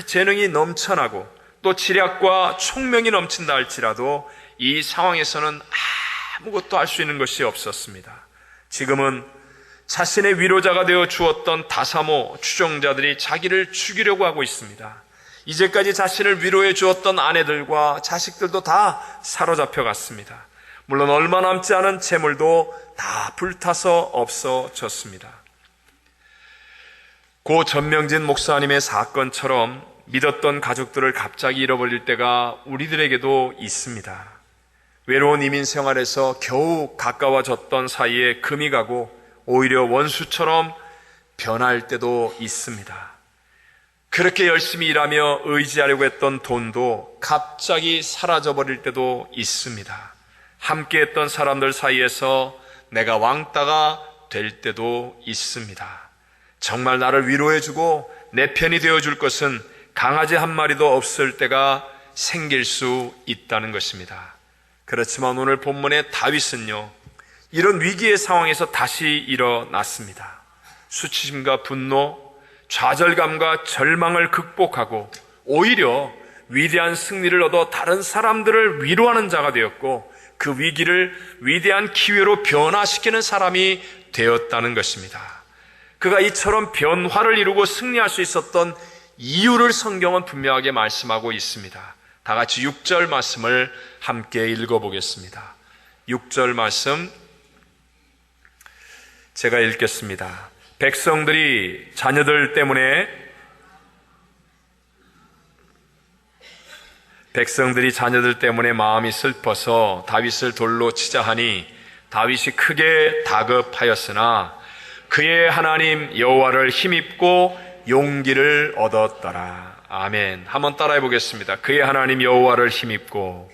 재능이 넘쳐나고 또 지략과 총명이 넘친다 할지라도 이 상황에서는 아무것도 할 수 있는 것이 없었습니다. 지금은 자신의 위로자가 되어 주었던 다사모 추종자들이 자기를 죽이려고 하고 있습니다. 이제까지 자신을 위로해 주었던 아내들과 자식들도 다 사로잡혀 갔습니다. 물론 얼마 남지 않은 재물도 다 불타서 없어졌습니다. 고 전명진 목사님의 사건처럼 믿었던 가족들을 갑자기 잃어버릴 때가 우리들에게도 있습니다. 외로운 이민 생활에서 겨우 가까워졌던 사이에 금이 가고 오히려 원수처럼 변할 때도 있습니다. 그렇게 열심히 일하며 의지하려고 했던 돈도 갑자기 사라져버릴 때도 있습니다. 함께했던 사람들 사이에서 내가 왕따가 될 때도 있습니다. 정말 나를 위로해주고 내 편이 되어줄 것은 강아지 한 마리도 없을 때가 생길 수 있다는 것입니다. 그렇지만 오늘 본문의 다윗은요, 이런 위기의 상황에서 다시 일어났습니다. 수치심과 분노, 좌절감과 절망을 극복하고 오히려 위대한 승리를 얻어 다른 사람들을 위로하는 자가 되었고 그 위기를 위대한 기회로 변화시키는 사람이 되었다는 것입니다. 그가 이처럼 변화를 이루고 승리할 수 있었던 이유를 성경은 분명하게 말씀하고 있습니다. 다 같이 6절 말씀을 함께 읽어보겠습니다. 6절 말씀 제가 읽겠습니다. 백성들이 자녀들 때문에 마음이 슬퍼서 다윗을 돌로 치자 하니 다윗이 크게 다급하였으나 그의 하나님 여호와를 힘입고 용기를 얻었더라. 아멘. 한번 따라해 보겠습니다. 그의 하나님 여호와를 힘입고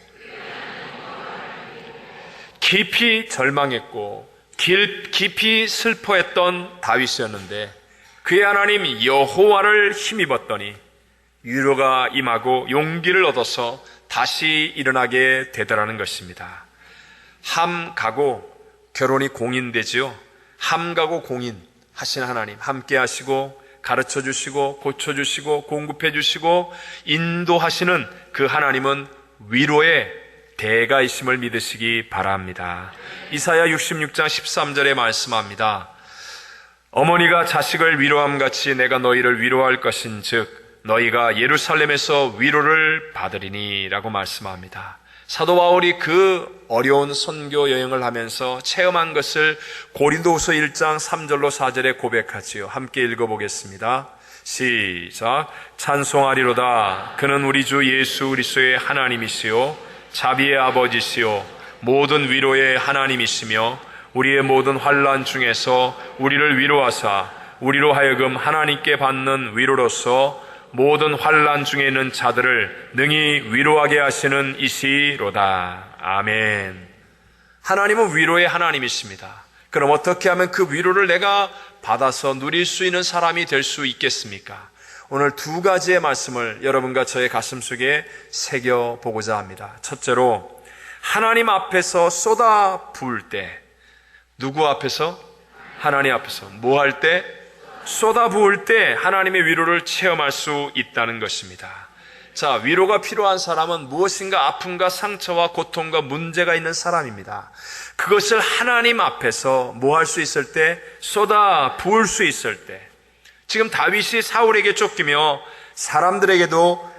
깊이 절망했고 깊이 슬퍼했던 다윗이었는데 그의 하나님 여호와를 힘입었더니 위로가 임하고 용기를 얻어서 다시 일어나게 되더라는 것입니다. 함 가고 결혼이 공인되지요. 함 가고 공인 하신 하나님 함께 하시고 가르쳐 주시고 고쳐 주시고 공급해 주시고 인도하시는 그 하나님은 위로의 대가이심을 믿으시기 바랍니다. 이사야 66장 13절에 말씀합니다. 어머니가 자식을 위로함같이 내가 너희를 위로할 것인즉 너희가 예루살렘에서 위로를 받으리니 라고 말씀합니다. 사도 바울이 그 어려운 선교 여행을 하면서 체험한 것을 고린도후서 1장 3절로 4절에 고백하지요. 함께 읽어보겠습니다. 시작. 찬송하리로다. 그는 우리 주 예수 그리스도의 하나님이시요 자비의 아버지시요 모든 위로의 하나님이시며 우리의 모든 환난 중에서 우리를 위로하사 우리로 하여금 하나님께 받는 위로로서 모든 환난 중에 있는 자들을 능히 위로하게 하시는 이시로다. 아멘. 하나님은 위로의 하나님이십니다. 그럼 어떻게 하면 그 위로를 내가 받아서 누릴 수 있는 사람이 될 수 있겠습니까? 오늘 두 가지의 말씀을 여러분과 저의 가슴속에 새겨보고자 합니다. 첫째로 하나님 앞에서 쏟아 부을 때, 누구 앞에서? 하나님 앞에서 뭐 할 때? 쏟아 부을 때 하나님의 위로를 체험할 수 있다는 것입니다. 자, 위로가 필요한 사람은 무엇인가 아픔과 상처와 고통과 문제가 있는 사람입니다. 그것을 하나님 앞에서 뭐 할 수 있을 때? 쏟아 부을 수 있을 때. 지금 다윗이 사울에게 쫓기며 사람들에게도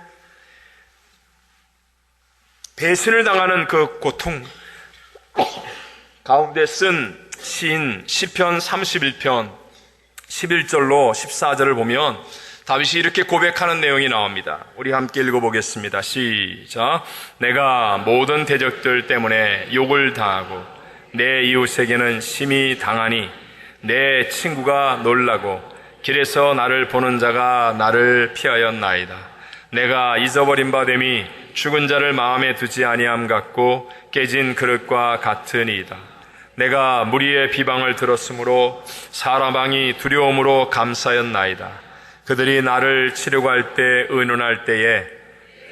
배신을 당하는 그 고통 가운데 쓴 시인 시편 31편 11절로 14절을 보면 다윗이 이렇게 고백하는 내용이 나옵니다. 우리 함께 읽어보겠습니다. 시작. 내가 모든 대적들 때문에 욕을 당하고 내 이웃에게는 심히 당하니 내 친구가 놀라고 길에서 나를 보는 자가 나를 피하였나이다. 내가 잊어버린 바 됨이 죽은 자를 마음에 두지 아니함 같고 깨진 그릇과 같으니이다. 내가 무리의 비방을 들었으므로 사람왕이 두려움으로 감싸였나이다. 그들이 나를 치려고 할 때 의논할 때에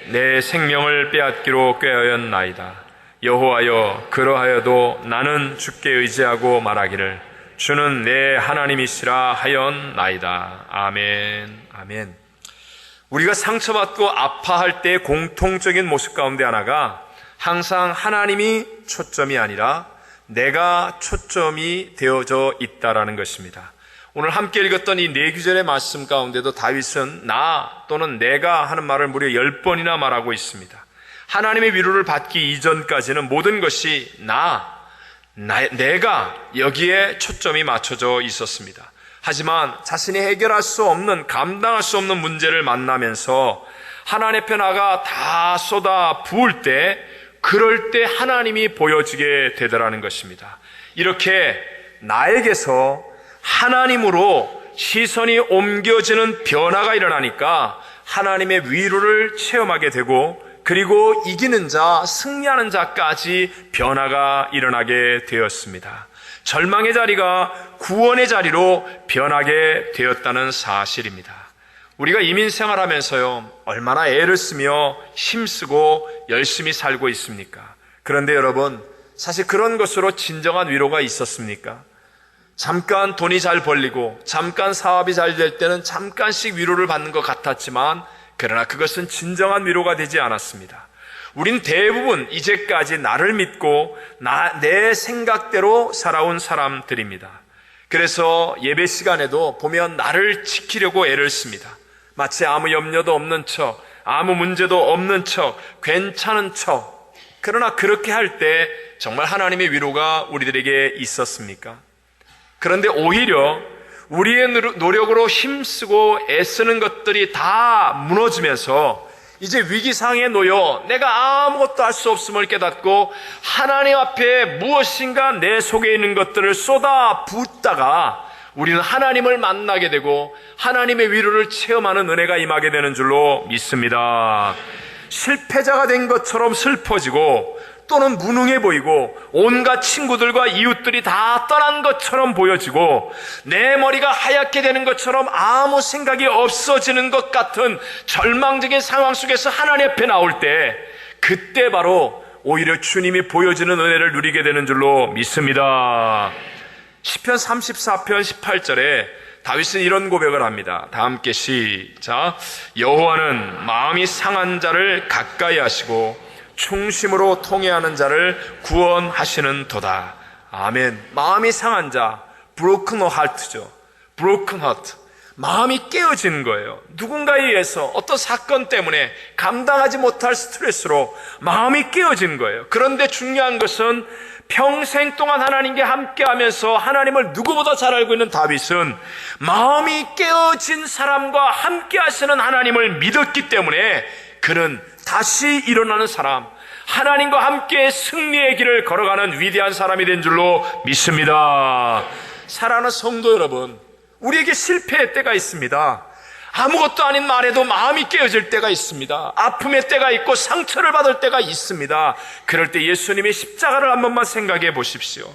내 생명을 빼앗기로 꾀하였나이다. 여호와여, 그러하여도 나는 주께 의지하고 말하기를 주는 내 하나님이시라 하였나이다. 아멘. 아멘. 우리가 상처받고 아파할 때의 공통적인 모습 가운데 하나가 항상 하나님이 초점이 아니라 내가 초점이 되어져 있다라는 것입니다. 오늘 함께 읽었던 이 4구절의 말씀 가운데도 다윗은 나 또는 내가 하는 말을 무려 10번이나 말하고 있습니다. 하나님의 위로를 받기 이전까지는 모든 것이 내가 여기에 초점이 맞춰져 있었습니다. 하지만 자신이 해결할 수 없는, 감당할 수 없는 문제를 만나면서 하나님 편화가 다 쏟아 부을 때, 그럴 때 하나님이 보여지게 되더라는 것입니다. 이렇게 나에게서 하나님으로 시선이 옮겨지는 변화가 일어나니까 하나님의 위로를 체험하게 되고, 그리고 이기는 자, 승리하는 자까지 변화가 일어나게 되었습니다. 절망의 자리가 구원의 자리로 변하게 되었다는 사실입니다. 우리가 이민 생활하면서요, 얼마나 애를 쓰며 힘쓰고 열심히 살고 있습니까? 그런데 여러분, 사실 그런 것으로 진정한 위로가 있었습니까? 잠깐 돈이 잘 벌리고 잠깐 사업이 잘 될 때는 잠깐씩 위로를 받는 것 같았지만, 그러나 그것은 진정한 위로가 되지 않았습니다. 우린 대부분 이제까지 나를 믿고 내 생각대로 살아온 사람들입니다. 그래서 예배 시간에도 보면 나를 지키려고 애를 씁니다. 마치 아무 염려도 없는 척, 아무 문제도 없는 척, 괜찮은 척. 그러나 그렇게 할 때 정말 하나님의 위로가 우리들에게 있었습니까? 그런데 오히려 우리의 노력으로 힘쓰고 애쓰는 것들이 다 무너지면서 이제 위기상에 놓여 내가 아무것도 할 수 없음을 깨닫고 하나님 앞에 무엇인가 내 속에 있는 것들을 쏟아 붓다가 우리는 하나님을 만나게 되고 하나님의 위로를 체험하는 은혜가 임하게 되는 줄로 믿습니다. 실패자가 된 것처럼 슬퍼지고 또는 무능해 보이고 온갖 친구들과 이웃들이 다 떠난 것처럼 보여지고 내 머리가 하얗게 되는 것처럼 아무 생각이 없어지는 것 같은 절망적인 상황 속에서 하나님 앞에 나올 때, 그때 바로 오히려 주님이 보여지는 은혜를 누리게 되는 줄로 믿습니다. 시편 34편 18절에 다윗은 이런 고백을 합니다. 다 함께 시작. 여호와는 마음이 상한 자를 가까이 하시고 충심으로 통회하는 자를 구원하시는 도다. 아멘. 마음이 상한 자, broken heart죠. broken heart. 마음이 깨어지는 거예요. 누군가에 의해서 어떤 사건 때문에 감당하지 못할 스트레스로 마음이 깨어지는 거예요. 그런데 중요한 것은 평생 동안 하나님께 함께하면서 하나님을 누구보다 잘 알고 있는 다윗은 마음이 깨어진 사람과 함께하시는 하나님을 믿었기 때문에 그는 다시 일어나는 사람, 하나님과 함께 승리의 길을 걸어가는 위대한 사람이 된 줄로 믿습니다. 사랑하는 성도 여러분, 우리에게 실패의 때가 있습니다. 아무것도 아닌 말에도 마음이 깨어질 때가 있습니다. 아픔의 때가 있고 상처를 받을 때가 있습니다. 그럴 때 예수님의 십자가를 한 번만 생각해 보십시오.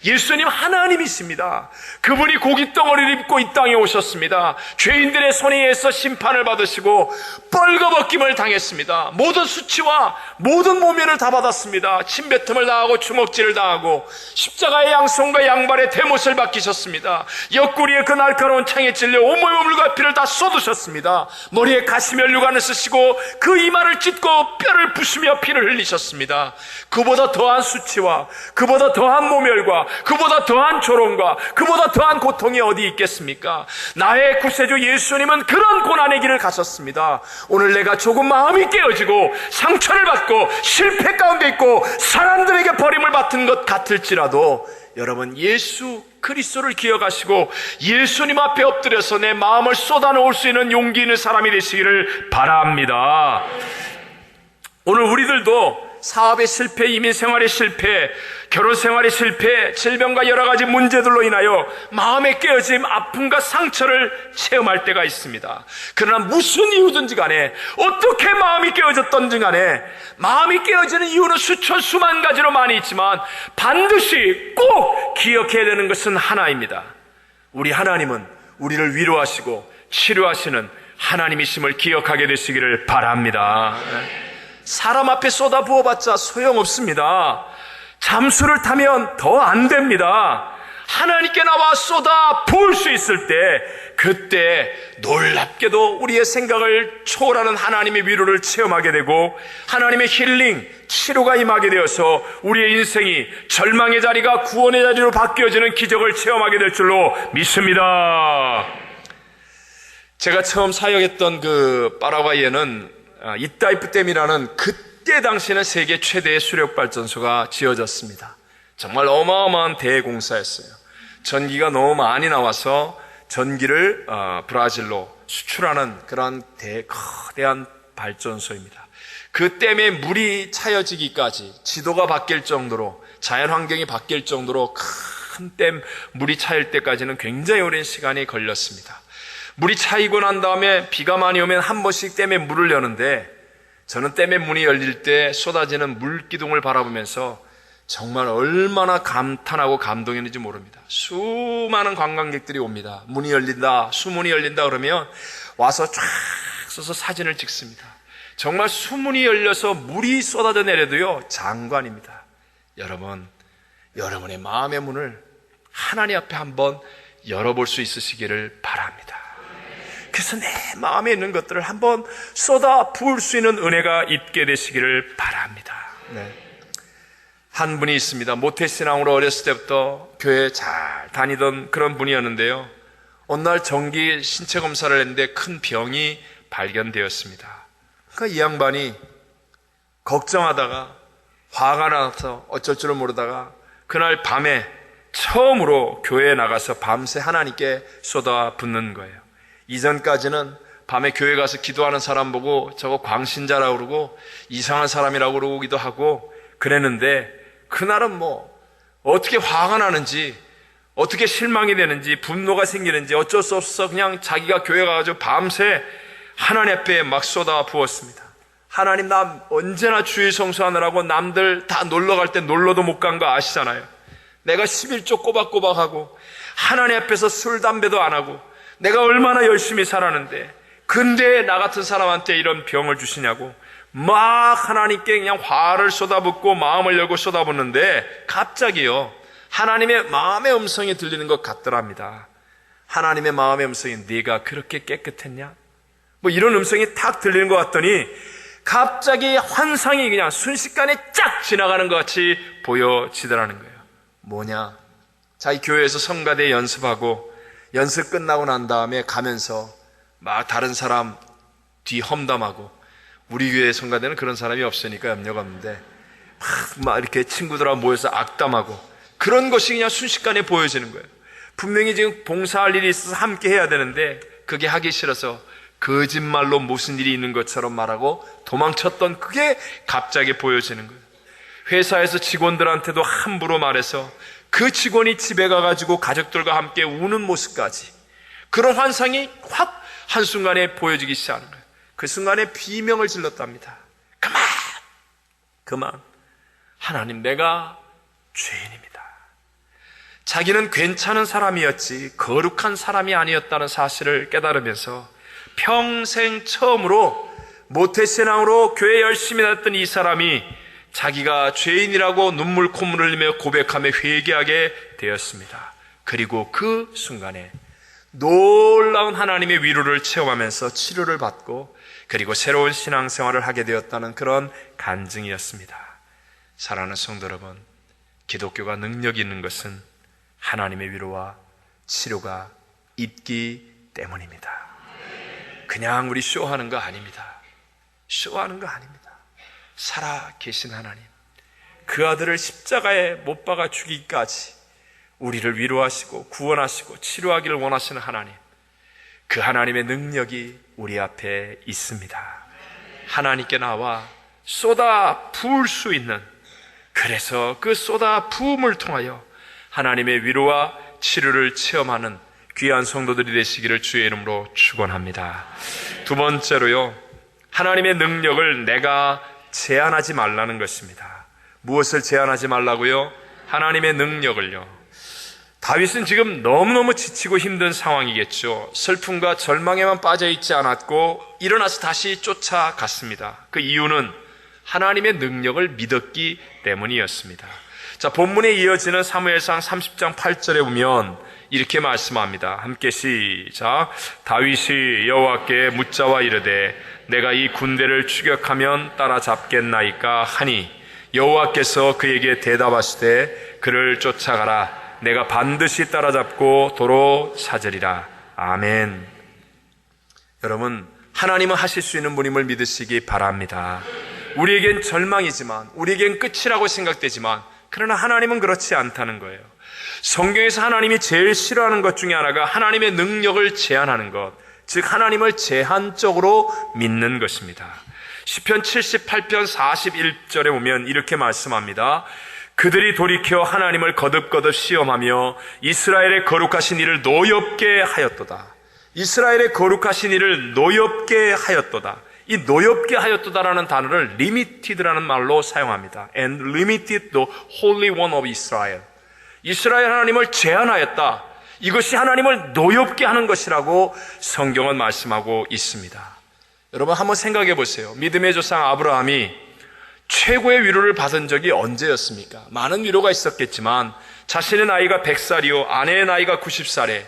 예수님 하나님이십니다. 그분이 고깃덩어리를 입고 이 땅에 오셨습니다. 죄인들의 손에 의해서 심판을 받으시고 뻘거벗김을 당했습니다. 모든 수치와 모든 모면을 다 받았습니다. 침뱉음을 당하고 주먹질을 당하고 십자가의 양손과 양발에 대못을 박히셨습니다. 옆구리에 그 날카로운 창에 찔려 온몸에 물과 피를 다 쏟으셨습니다. 머리에 가시면류관을 쓰시고 그 이마를 찢고 뼈를 부수며 피를 흘리셨습니다. 그보다 더한 수치와 그보다 더한 모멸과 그보다 더한 조롱과 그보다 더한 고통이 어디 있겠습니까? 나의 구세주 예수님은 그런 고난의 길을 가셨습니다. 오늘 내가 조금 마음이 깨어지고 상처를 받고 실패 가운데 있고 사람들에게 버림을 받은 것 같을지라도 여러분, 예수 그리스도를 기억하시고 예수님 앞에 엎드려서 내 마음을 쏟아놓을 수 있는 용기 있는 사람이 되시기를 바랍니다. 오늘 우리들도 사업의 실패, 이민 생활의 실패, 결혼 생활의 실패, 질병과 여러 가지 문제들로 인하여 마음의 깨어짐, 아픔과 상처를 체험할 때가 있습니다. 그러나 무슨 이유든지 간에 어떻게 마음이 깨어졌던지 간에 마음이 깨어지는 이유는 수천 수만 가지로 많이 있지만 반드시 꼭 기억해야 되는 것은 하나입니다. 우리 하나님은 우리를 위로하시고 치료하시는 하나님이심을 기억하게 되시기를 바랍니다. 사람 앞에 쏟아 부어봤자 소용없습니다. 잠수를 타면 더 안 됩니다. 하나님께 나와 쏟아 부을 수 있을 때, 그때 놀랍게도 우리의 생각을 초월하는 하나님의 위로를 체험하게 되고 하나님의 힐링, 치료가 임하게 되어서 우리의 인생이 절망의 자리가 구원의 자리로 바뀌어지는 기적을 체험하게 될 줄로 믿습니다. 제가 처음 사역했던 그 파라과이에는 이따이프 댐이라는 그때 당시에는 세계 최대의 수력발전소가 지어졌습니다. 정말 어마어마한 대공사였어요. 전기가 너무 많이 나와서 전기를 브라질로 수출하는 그런 거대한 발전소입니다. 그 댐에 물이 차여지기까지 지도가 바뀔 정도로, 자연 환경이 바뀔 정도로 큰 댐 물이 차일 때까지는 굉장히 오랜 시간이 걸렸습니다. 물이 차이고 난 다음에 비가 많이 오면 한 번씩 댐에 물을 여는데, 저는 댐에 문이 열릴 때 쏟아지는 물기둥을 바라보면서 정말 얼마나 감탄하고 감동했는지 모릅니다. 수많은 관광객들이 옵니다. 문이 열린다, 수문이 열린다 그러면 와서 쫙 서서 사진을 찍습니다. 정말 수문이 열려서 물이 쏟아져 내려도요, 장관입니다. 여러분, 여러분의 마음의 문을 하나님 앞에 한번 열어볼 수 있으시기를 바랍니다. 그래서 내 마음에 있는 것들을 한번 쏟아 부을 수 있는 은혜가 있게 되시기를 바랍니다. 네. 한 분이 있습니다. 모태신앙으로 어렸을 때부터 교회에 잘 다니던 그런 분이었는데요. 어느 날 정기 신체 검사를 했는데 큰 병이 발견되었습니다. 그러니까 이 양반이 걱정하다가 화가 나서 어쩔 줄을 모르다가 그날 밤에 처음으로 교회에 나가서 밤새 하나님께 쏟아붓는 거예요. 이전까지는 밤에 교회 가서 기도하는 사람 보고 저거 광신자라고 그러고 이상한 사람이라고 그러기도 하고 그랬는데, 그날은 어떻게 화가 나는지, 어떻게 실망이 되는지, 분노가 생기는지 어쩔 수 없어 그냥 자기가 교회 가가지고 밤새 하나님 앞에 막 쏟아 부었습니다. 하나님, 나 언제나 주일 성수하느라고 남들 다 놀러 갈 때 놀러도 못 간 거 아시잖아요. 내가 11조 꼬박꼬박하고 하나님 앞에서 술 담배도 안 하고 내가 얼마나 열심히 살았는데, 근데 나 같은 사람한테 이런 병을 주시냐고 막 하나님께 그냥 화를 쏟아붓고 마음을 열고 쏟아붓는데, 갑자기요 하나님의 마음의 음성이 들리는 것 같더랍니다. 하나님의 마음의 음성이 네가 그렇게 깨끗했냐? 이런 음성이 탁 들리는 것 같더니 갑자기 환상이 그냥 순식간에 쫙 지나가는 것 같이 보여지더라는 거예요. 뭐냐? 자기 교회에서 성가대 연습하고 연습 끝나고 난 다음에 가면서 막 다른 사람 뒤 험담하고, 우리 교회 성가대는 그런 사람이 없으니까 염려가 없는데 막 이렇게 친구들하고 모여서 악담하고 그런 것이 그냥 순식간에 보여지는 거예요. 분명히 지금 봉사할 일이 있어서 함께 해야 되는데 그게 하기 싫어서 거짓말로 무슨 일이 있는 것처럼 말하고 도망쳤던 그게 갑자기 보여지는 거예요. 회사에서 직원들한테도 함부로 말해서 그 직원이 집에 가가지고 가족들과 함께 우는 모습까지, 그런 환상이 확 한순간에 보여지기 시작하는 거예요. 그 순간에 비명을 질렀답니다. 그만 하나님, 내가 죄인입니다. 자기는 괜찮은 사람이었지 거룩한 사람이 아니었다는 사실을 깨달으면서 평생 처음으로 모태신앙으로 교회 열심히 다녔던 이 사람이 자기가 죄인이라고 눈물 콧물을 흘리며 고백하며 회개하게 되었습니다. 그리고 그 순간에 놀라운 하나님의 위로를 체험하면서 치료를 받고 그리고 새로운 신앙생활을 하게 되었다는 그런 간증이었습니다. 사랑하는 성도 여러분, 기독교가 능력이 있는 것은 하나님의 위로와 치료가 있기 때문입니다. 그냥 우리 쇼하는 거 아닙니다. 쇼하는 거 아닙니다. 살아 계신 하나님, 그 아들을 십자가에 못 박아 죽이기까지 우리를 위로하시고 구원하시고 치료하기를 원하시는 하나님, 그 하나님의 능력이 우리 앞에 있습니다. 하나님께 나와 쏟아 부을 수 있는, 그래서 그 쏟아 부음을 통하여 하나님의 위로와 치료를 체험하는 귀한 성도들이 되시기를 주의 이름으로 축원합니다. 두 번째로요, 하나님의 능력을 내가 제한하지 말라는 것입니다. 무엇을 제한하지 말라고요? 하나님의 능력을요. 다윗은 지금 너무너무 지치고 힘든 상황이겠죠. 슬픔과 절망에만 빠져 있지 않았고 일어나서 다시 쫓아갔습니다. 그 이유는 하나님의 능력을 믿었기 때문이었습니다. 자, 본문에 이어지는 사무엘상 30장 8절에 보면 이렇게 말씀합니다. 함께 시작. 다윗이 여호와께 묻자와 이르되 내가 이 군대를 추격하면 따라잡겠나이까 하니 여호와께서 그에게 대답하시되 그를 쫓아가라. 내가 반드시 따라잡고 도로 찾으리라. 아멘. 여러분, 하나님은 하실 수 있는 분임을 믿으시기 바랍니다. 우리에겐 절망이지만, 우리에겐 끝이라고 생각되지만, 그러나 하나님은 그렇지 않다는 거예요. 성경에서 하나님이 제일 싫어하는 것 중에 하나가 하나님의 능력을 제한하는 것, 즉 하나님을 제한적으로 믿는 것입니다. 시편 78편 41절에 보면 이렇게 말씀합니다. 그들이 돌이켜 하나님을 거듭거듭 시험하며 이스라엘의 거룩하신 이를 노엽게 하였도다. 이스라엘의 거룩하신 이를 노엽게 하였도다. 이 노엽게 하였도다라는 단어를 limited라는 말로 사용합니다. And limited the Holy One of Israel. 이스라엘 하나님을 제한하였다. 이것이 하나님을 노엽게 하는 것이라고 성경은 말씀하고 있습니다. 여러분 한번 생각해 보세요. 믿음의 조상 아브라함이 최고의 위로를 받은 적이 언제였습니까? 많은 위로가 있었겠지만 자신의 나이가 100살이요 아내의 나이가 90살에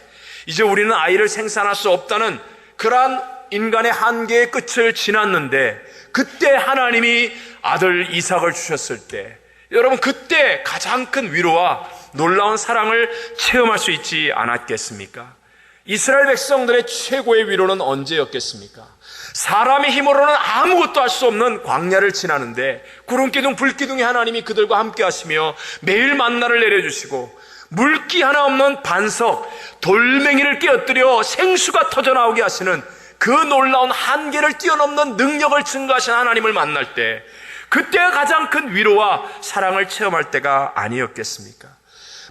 이제 우리는 아이를 생산할 수 없다는 그러한 인간의 한계의 끝을 지났는데 그때 하나님이 아들 이삭을 주셨을 때 여러분 그때 가장 큰 위로와 놀라운 사랑을 체험할 수 있지 않았겠습니까? 이스라엘 백성들의 최고의 위로는 언제였겠습니까? 사람의 힘으로는 아무것도 할 수 없는 광야를 지나는데 구름기둥 불기둥이 하나님이 그들과 함께 하시며 매일 만나를 내려주시고 물기 하나 없는 반석 돌멩이를 깨어뜨려 생수가 터져나오게 하시는 그 놀라운 한계를 뛰어넘는 능력을 증거하신 하나님을 만날 때 그때가 가장 큰 위로와 사랑을 체험할 때가 아니었겠습니까?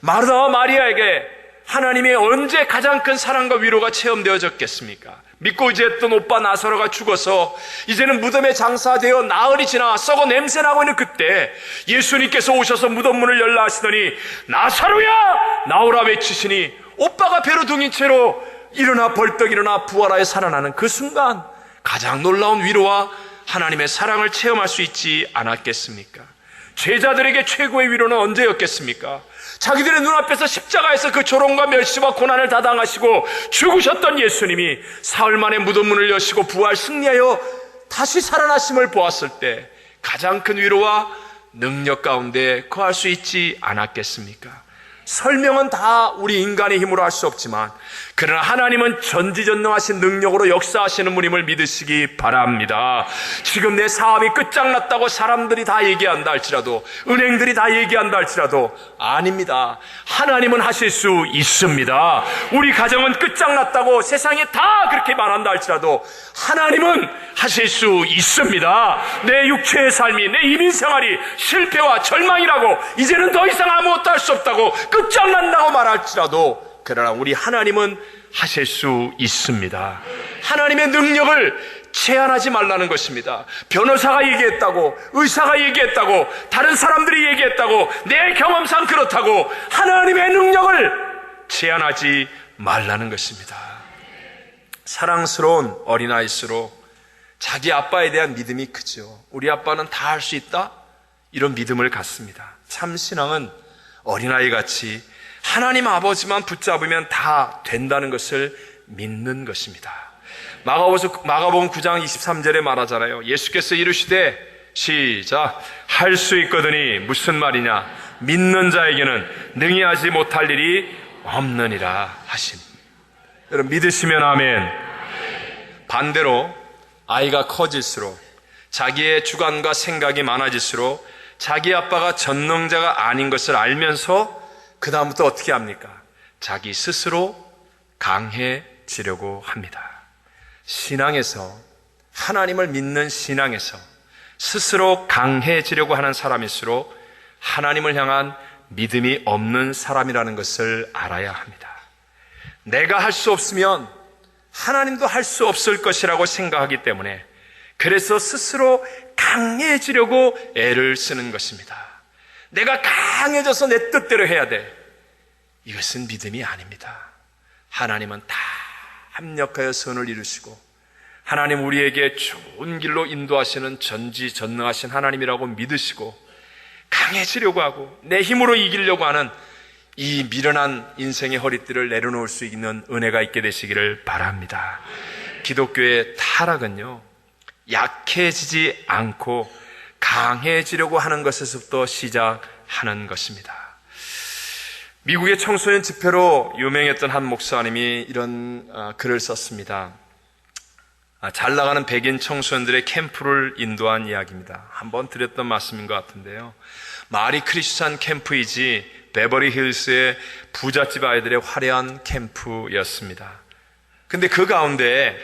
마르다와 마리아에게 하나님의 언제 가장 큰 사랑과 위로가 체험되어졌겠습니까? 믿고 의지했던 오빠 나사로가 죽어서 이제는 무덤에 장사되어 나흘이 지나 썩어 냄새나고 있는 그때 예수님께서 오셔서 무덤 문을 열라 하시더니 나사로야 나오라 외치시니 오빠가 배로 둥인 채로 일어나 벌떡 일어나 부활하여 살아나는 그 순간 가장 놀라운 위로와 하나님의 사랑을 체험할 수 있지 않았겠습니까? 제자들에게 최고의 위로는 언제였겠습니까? 자기들의 눈앞에서 십자가에서 그 조롱과 멸시와 고난을 다 당하시고 죽으셨던 예수님이 사흘 만에 무덤 문을 여시고 부활 승리하여 다시 살아나심을 보았을 때 가장 큰 위로와 능력 가운데 거할 수 있지 않았겠습니까? 설명은 다 우리 인간의 힘으로 할 수 없지만 그러나 하나님은 전지전능하신 능력으로 역사하시는 분임을 믿으시기 바랍니다. 지금 내 사업이 끝장났다고 사람들이 다 얘기한다 할지라도 은행들이 다 얘기한다 할지라도 아닙니다. 하나님은 하실 수 있습니다. 우리 가정은 끝장났다고 세상에 다 그렇게 말한다 할지라도 하나님은 하실 수 있습니다. 내 육체의 삶이 내 이민생활이 실패와 절망이라고 이제는 더 이상 아무것도 할 수 없다고 끝장난다고 말할지라도 그러나 우리 하나님은 하실 수 있습니다. 하나님의 능력을 제한하지 말라는 것입니다. 변호사가 얘기했다고 의사가 얘기했다고 다른 사람들이 얘기했다고 내 경험상 그렇다고 하나님의 능력을 제한하지 말라는 것입니다. 사랑스러운 어린아이일수록 자기 아빠에 대한 믿음이 크죠. 우리 아빠는 다 할 수 있다? 이런 믿음을 갖습니다. 참 신앙은 어린아이같이 하나님 아버지만 붙잡으면 다 된다는 것을 믿는 것입니다. 마가복음 9장 23절에 말하잖아요. 예수께서 이르시되 시작 할 수 있거든이 무슨 말이냐 믿는 자에게는 능히 하지 못할 일이 없느니라 하시니 여러분 믿으시면 아멘. 반대로 아이가 커질수록 자기의 주관과 생각이 많아질수록 자기 아빠가 전능자가 아닌 것을 알면서 그 다음부터 어떻게 합니까? 자기 스스로 강해지려고 합니다. 신앙에서 하나님을 믿는 신앙에서 스스로 강해지려고 하는 사람일수록 하나님을 향한 믿음이 없는 사람이라는 것을 알아야 합니다. 내가 할 수 없으면 하나님도 할 수 없을 것이라고 생각하기 때문에 그래서 스스로 강해지려고 애를 쓰는 것입니다. 내가 강해져서 내 뜻대로 해야 돼. 이것은 믿음이 아닙니다. 하나님은 다 합력하여 선을 이루시고 하나님 우리에게 좋은 길로 인도하시는 전지전능하신 하나님이라고 믿으시고 강해지려고 하고 내 힘으로 이기려고 하는 이 미련한 인생의 허리띠를 내려놓을 수 있는 은혜가 있게 되시기를 바랍니다. 기독교의 타락은요, 약해지지 않고 강해지려고 하는 것에서부터 시작하는 것입니다. 미국의 청소년 집회로 유명했던 한 목사님이 이런 글을 썼습니다. 잘 나가는 백인 청소년들의 캠프를 인도한 이야기입니다. 한번 드렸던 말씀인 것 같은데요. 마리 크리스찬 캠프이지 베버리 힐스의 부잣집 아이들의 화려한 캠프였습니다. 근데 그 가운데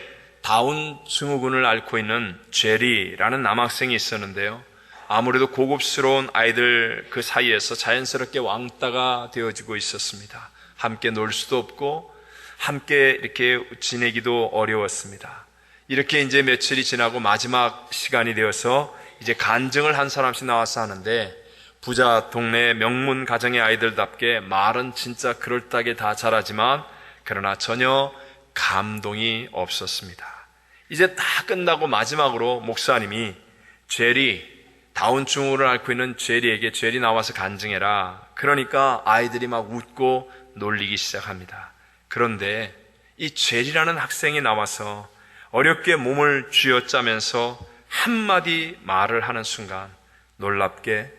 다운 증후군을 앓고 있는 제리라는 남학생이 있었는데요. 아무래도 고급스러운 아이들 그 사이에서 자연스럽게 왕따가 되어지고 있었습니다. 함께 놀 수도 없고 함께 이렇게 지내기도 어려웠습니다. 이렇게 이제 며칠이 지나고 마지막 시간이 되어서 이제 간증을 한 사람씩 나와서 하는데 부자 동네 명문 가정의 아이들답게 말은 진짜 그럴듯하게 다 잘하지만 그러나 전혀 감동이 없었습니다. 이제 다 끝나고 마지막으로 목사님이 다운증후를 앓고 있는 제리 나와서 간증해라. 그러니까 아이들이 막 웃고 놀리기 시작합니다. 그런데 이 제리라는 학생이 나와서 어렵게 몸을 쥐어짜면서 한마디 말을 하는 순간 놀랍게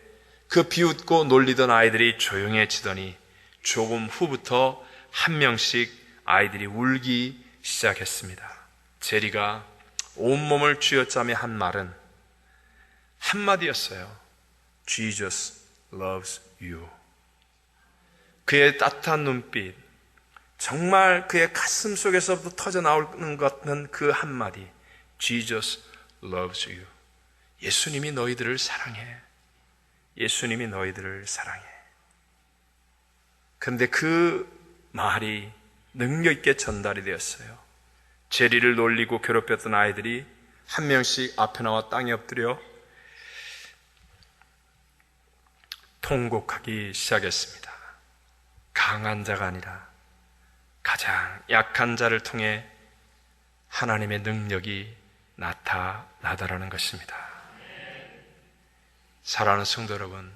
그 비웃고 놀리던 아이들이 조용해지더니 조금 후부터 한 명씩 아이들이 울기 시작했습니다. 제리가 온몸을 쥐어짜며 한 말은 한마디였어요. Jesus loves you. 그의 따뜻한 눈빛, 정말 그의 가슴 속에서부터 터져 나오는 것 같은 그 한마디, Jesus loves you. 예수님이 너희들을 사랑해. 예수님이 너희들을 사랑해. 그런데 그 말이 능력 있게 전달이 되었어요. 제리를 놀리고 괴롭혔던 아이들이 한 명씩 앞에 나와 땅에 엎드려 통곡하기 시작했습니다. 강한 자가 아니라 가장 약한 자를 통해 하나님의 능력이 나타나다라는 것입니다. 사랑하는 성도 여러분,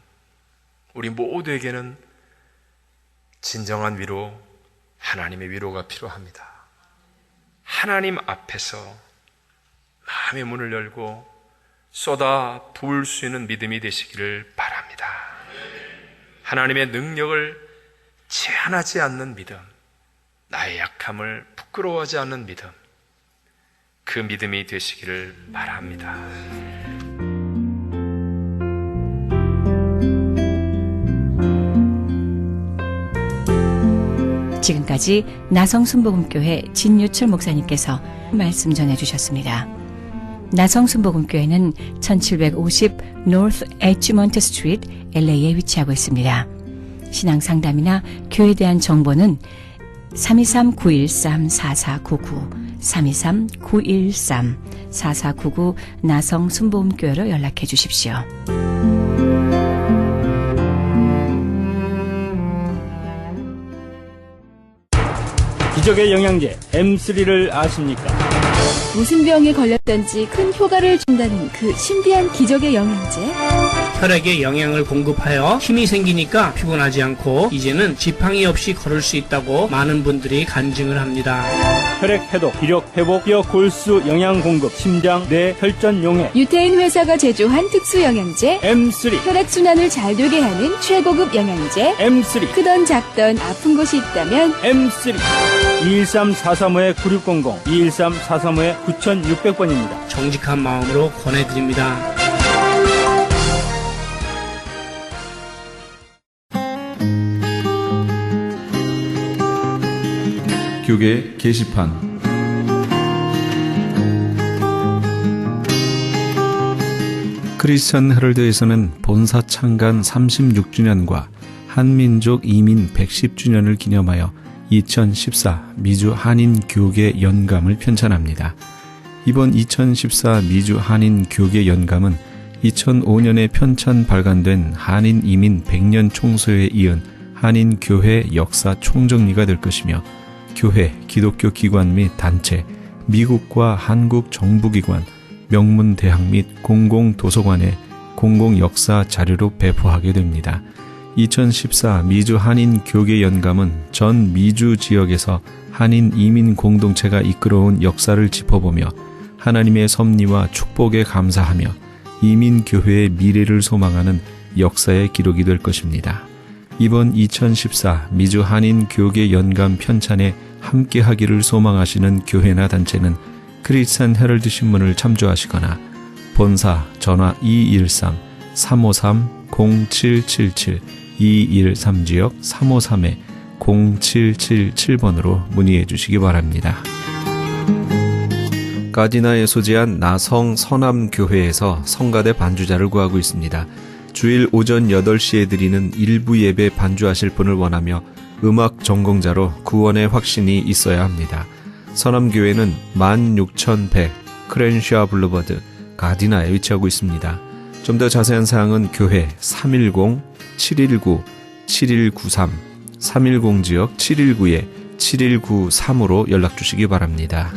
우리 모두에게는 진정한 위로, 하나님의 위로가 필요합니다. 하나님 앞에서 마음의 문을 열고 쏟아 부을 수 있는 믿음이 되시기를 바랍니다. 하나님의 능력을 제한하지 않는 믿음, 나의 약함을 부끄러워하지 않는 믿음, 그 믿음이 되시기를 바랍니다. 지금까지 나성순복음교회 진유철 목사님께서 말씀 전해주셨습니다. 나성순복음교회는 1750 North Edgemont Street, LA에 위치하고 있습니다. 신앙상담이나 교회에 대한 정보는 323-913-4499, 323-913-4499 나성순복음교회로 연락해 주십시오. 기적의 영양제 M3를 아십니까? 무슨 병에 걸렸던지 큰 효과를 준다는 그 신비한 기적의 영양제. 혈액에 영양을 공급하여 힘이 생기니까 피곤하지 않고 이제는 지팡이 없이 걸을 수 있다고 많은 분들이 간증을 합니다. 혈액 해독, 기력 회복, 뼈 골수 영양 공급, 심장, 뇌, 혈전 용해. 유태인 회사가 제조한 특수 영양제 M3. 혈액 순환을 잘 되게 하는 최고급 영양제. M3. 크던 작던 아픈 곳이 있다면 M3. 213-435-9600, 213-435-9600번입니다. 정직한 마음으로 권해드립니다. 교계 게시판. 크리스천 헤럴드에서는 본사 창간 36주년과 한민족 이민 110주년을 기념하여 2014 미주 한인 교계 연감을 편찬합니다. 이번 2014 미주 한인 교계 연감은 2005년에 편찬 발간된 한인 이민 100년 총소에 이은 한인교회 역사 총정리가 될 것이며 교회, 기독교 기관 및 단체, 미국과 한국 정부기관, 명문대학 및 공공도서관에 공공역사 자료로 배포하게 됩니다. 2014 미주 한인 교계 연감은 전 미주 지역에서 한인 이민 공동체가 이끌어온 역사를 짚어보며 하나님의 섭리와 축복에 감사하며 이민교회의 미래를 소망하는 역사의 기록이 될 것입니다. 이번 2014 미주 한인 교계 연감 편찬에 함께하기를 소망하시는 교회나 단체는 크리스찬 헤럴드 신문을 참조하시거나 본사 전화 213-353-0777 213지역 353-0777번으로 문의해 주시기 바랍니다. 가디나에 소재한 나성 서남교회에서 성가대 반주자를 구하고 있습니다. 주일 오전 8시에 드리는 일부 예배 반주하실 분을 원하며 음악 전공자로 구원의 확신이 있어야 합니다. 서남교회는 16100 크렌샤 블루버드 가디나에 위치하고 있습니다. 좀 더 자세한 사항은 교회 310-719-7193 310지역 719-7193으로 연락주시기 바랍니다.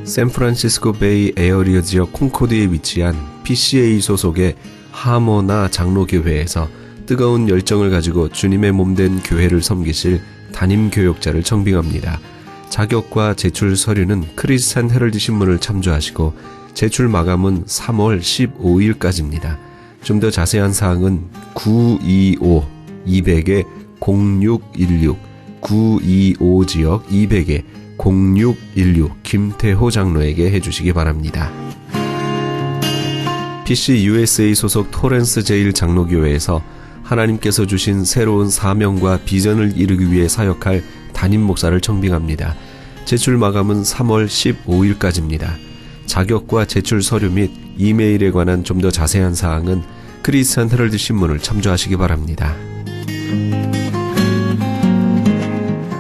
샌프란시스코 베이 에어리어 지역 콩코드에 위치한 PCA 소속의 하모나 장로교회에서 뜨거운 열정을 가지고 주님의 몸된 교회를 섬기실 담임교역자를 청빙합니다. 자격과 제출 서류는 크리스찬 헤럴드 신문을 참조하시고 제출 마감은 3월 15일까지입니다. 좀 더 자세한 사항은 925-200-0616 925지역 200-0616 김태호 장로에게 해주시기 바랍니다. PC USA 소속 토렌스 제일 장로교회에서 하나님께서 주신 새로운 사명과 비전을 이루기 위해 사역할 담임 목사를 청빙합니다. 제출 마감은 3월 15일까지입니다. 자격과 제출 서류 및 이메일에 관한 좀 더 자세한 사항은 크리스찬 헤럴드 신문을 참조하시기 바랍니다.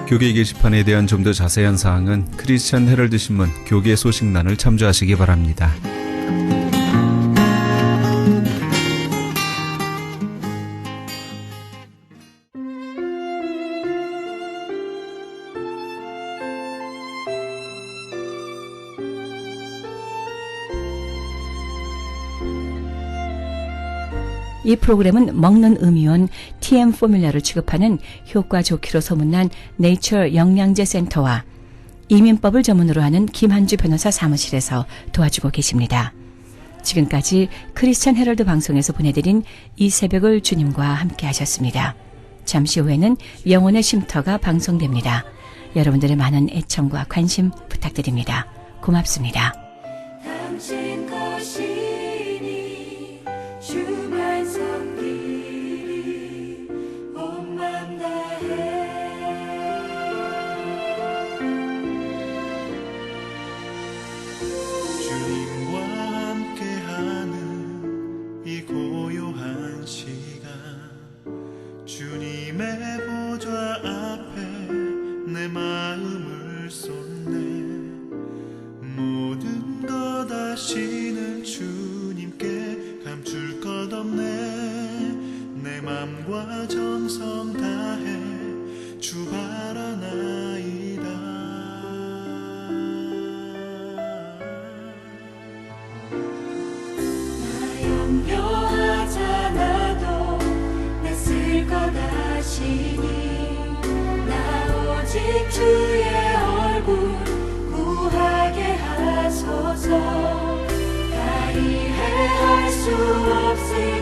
교계 게시판에 대한 좀 더 자세한 사항은 크리스찬 헤럴드 신문 교계 소식란을 참조하시기 바랍니다. 이 프로그램은 먹는 음이온 TM 포뮬러를 취급하는 효과 좋기로 소문난 네이처 영양제 센터와 이민법을 전문으로 하는 김한주 변호사 사무실에서 도와주고 계십니다. 지금까지 크리스찬 헤럴드 방송에서 보내드린 이 새벽을 주님과 함께 하셨습니다. 잠시 후에는 영혼의 쉼터가 방송됩니다. 여러분들의 많은 애청과 관심 부탁드립니다. 고맙습니다. 당신 것이니 주만 섬기리 온 맘 다해 주님과 함께하는 이 고요한 시간 주님의 보좌 앞에 내 마음을 쏟네 모든 것 아시는 주님께 감출 것 없네 내 맘과 정성 다해 주 바라나이다 나 염려하잖아도 내 쓸 것 아시니 나 오직 주의 얼굴 구하게 하소서 다 이해할 수 없을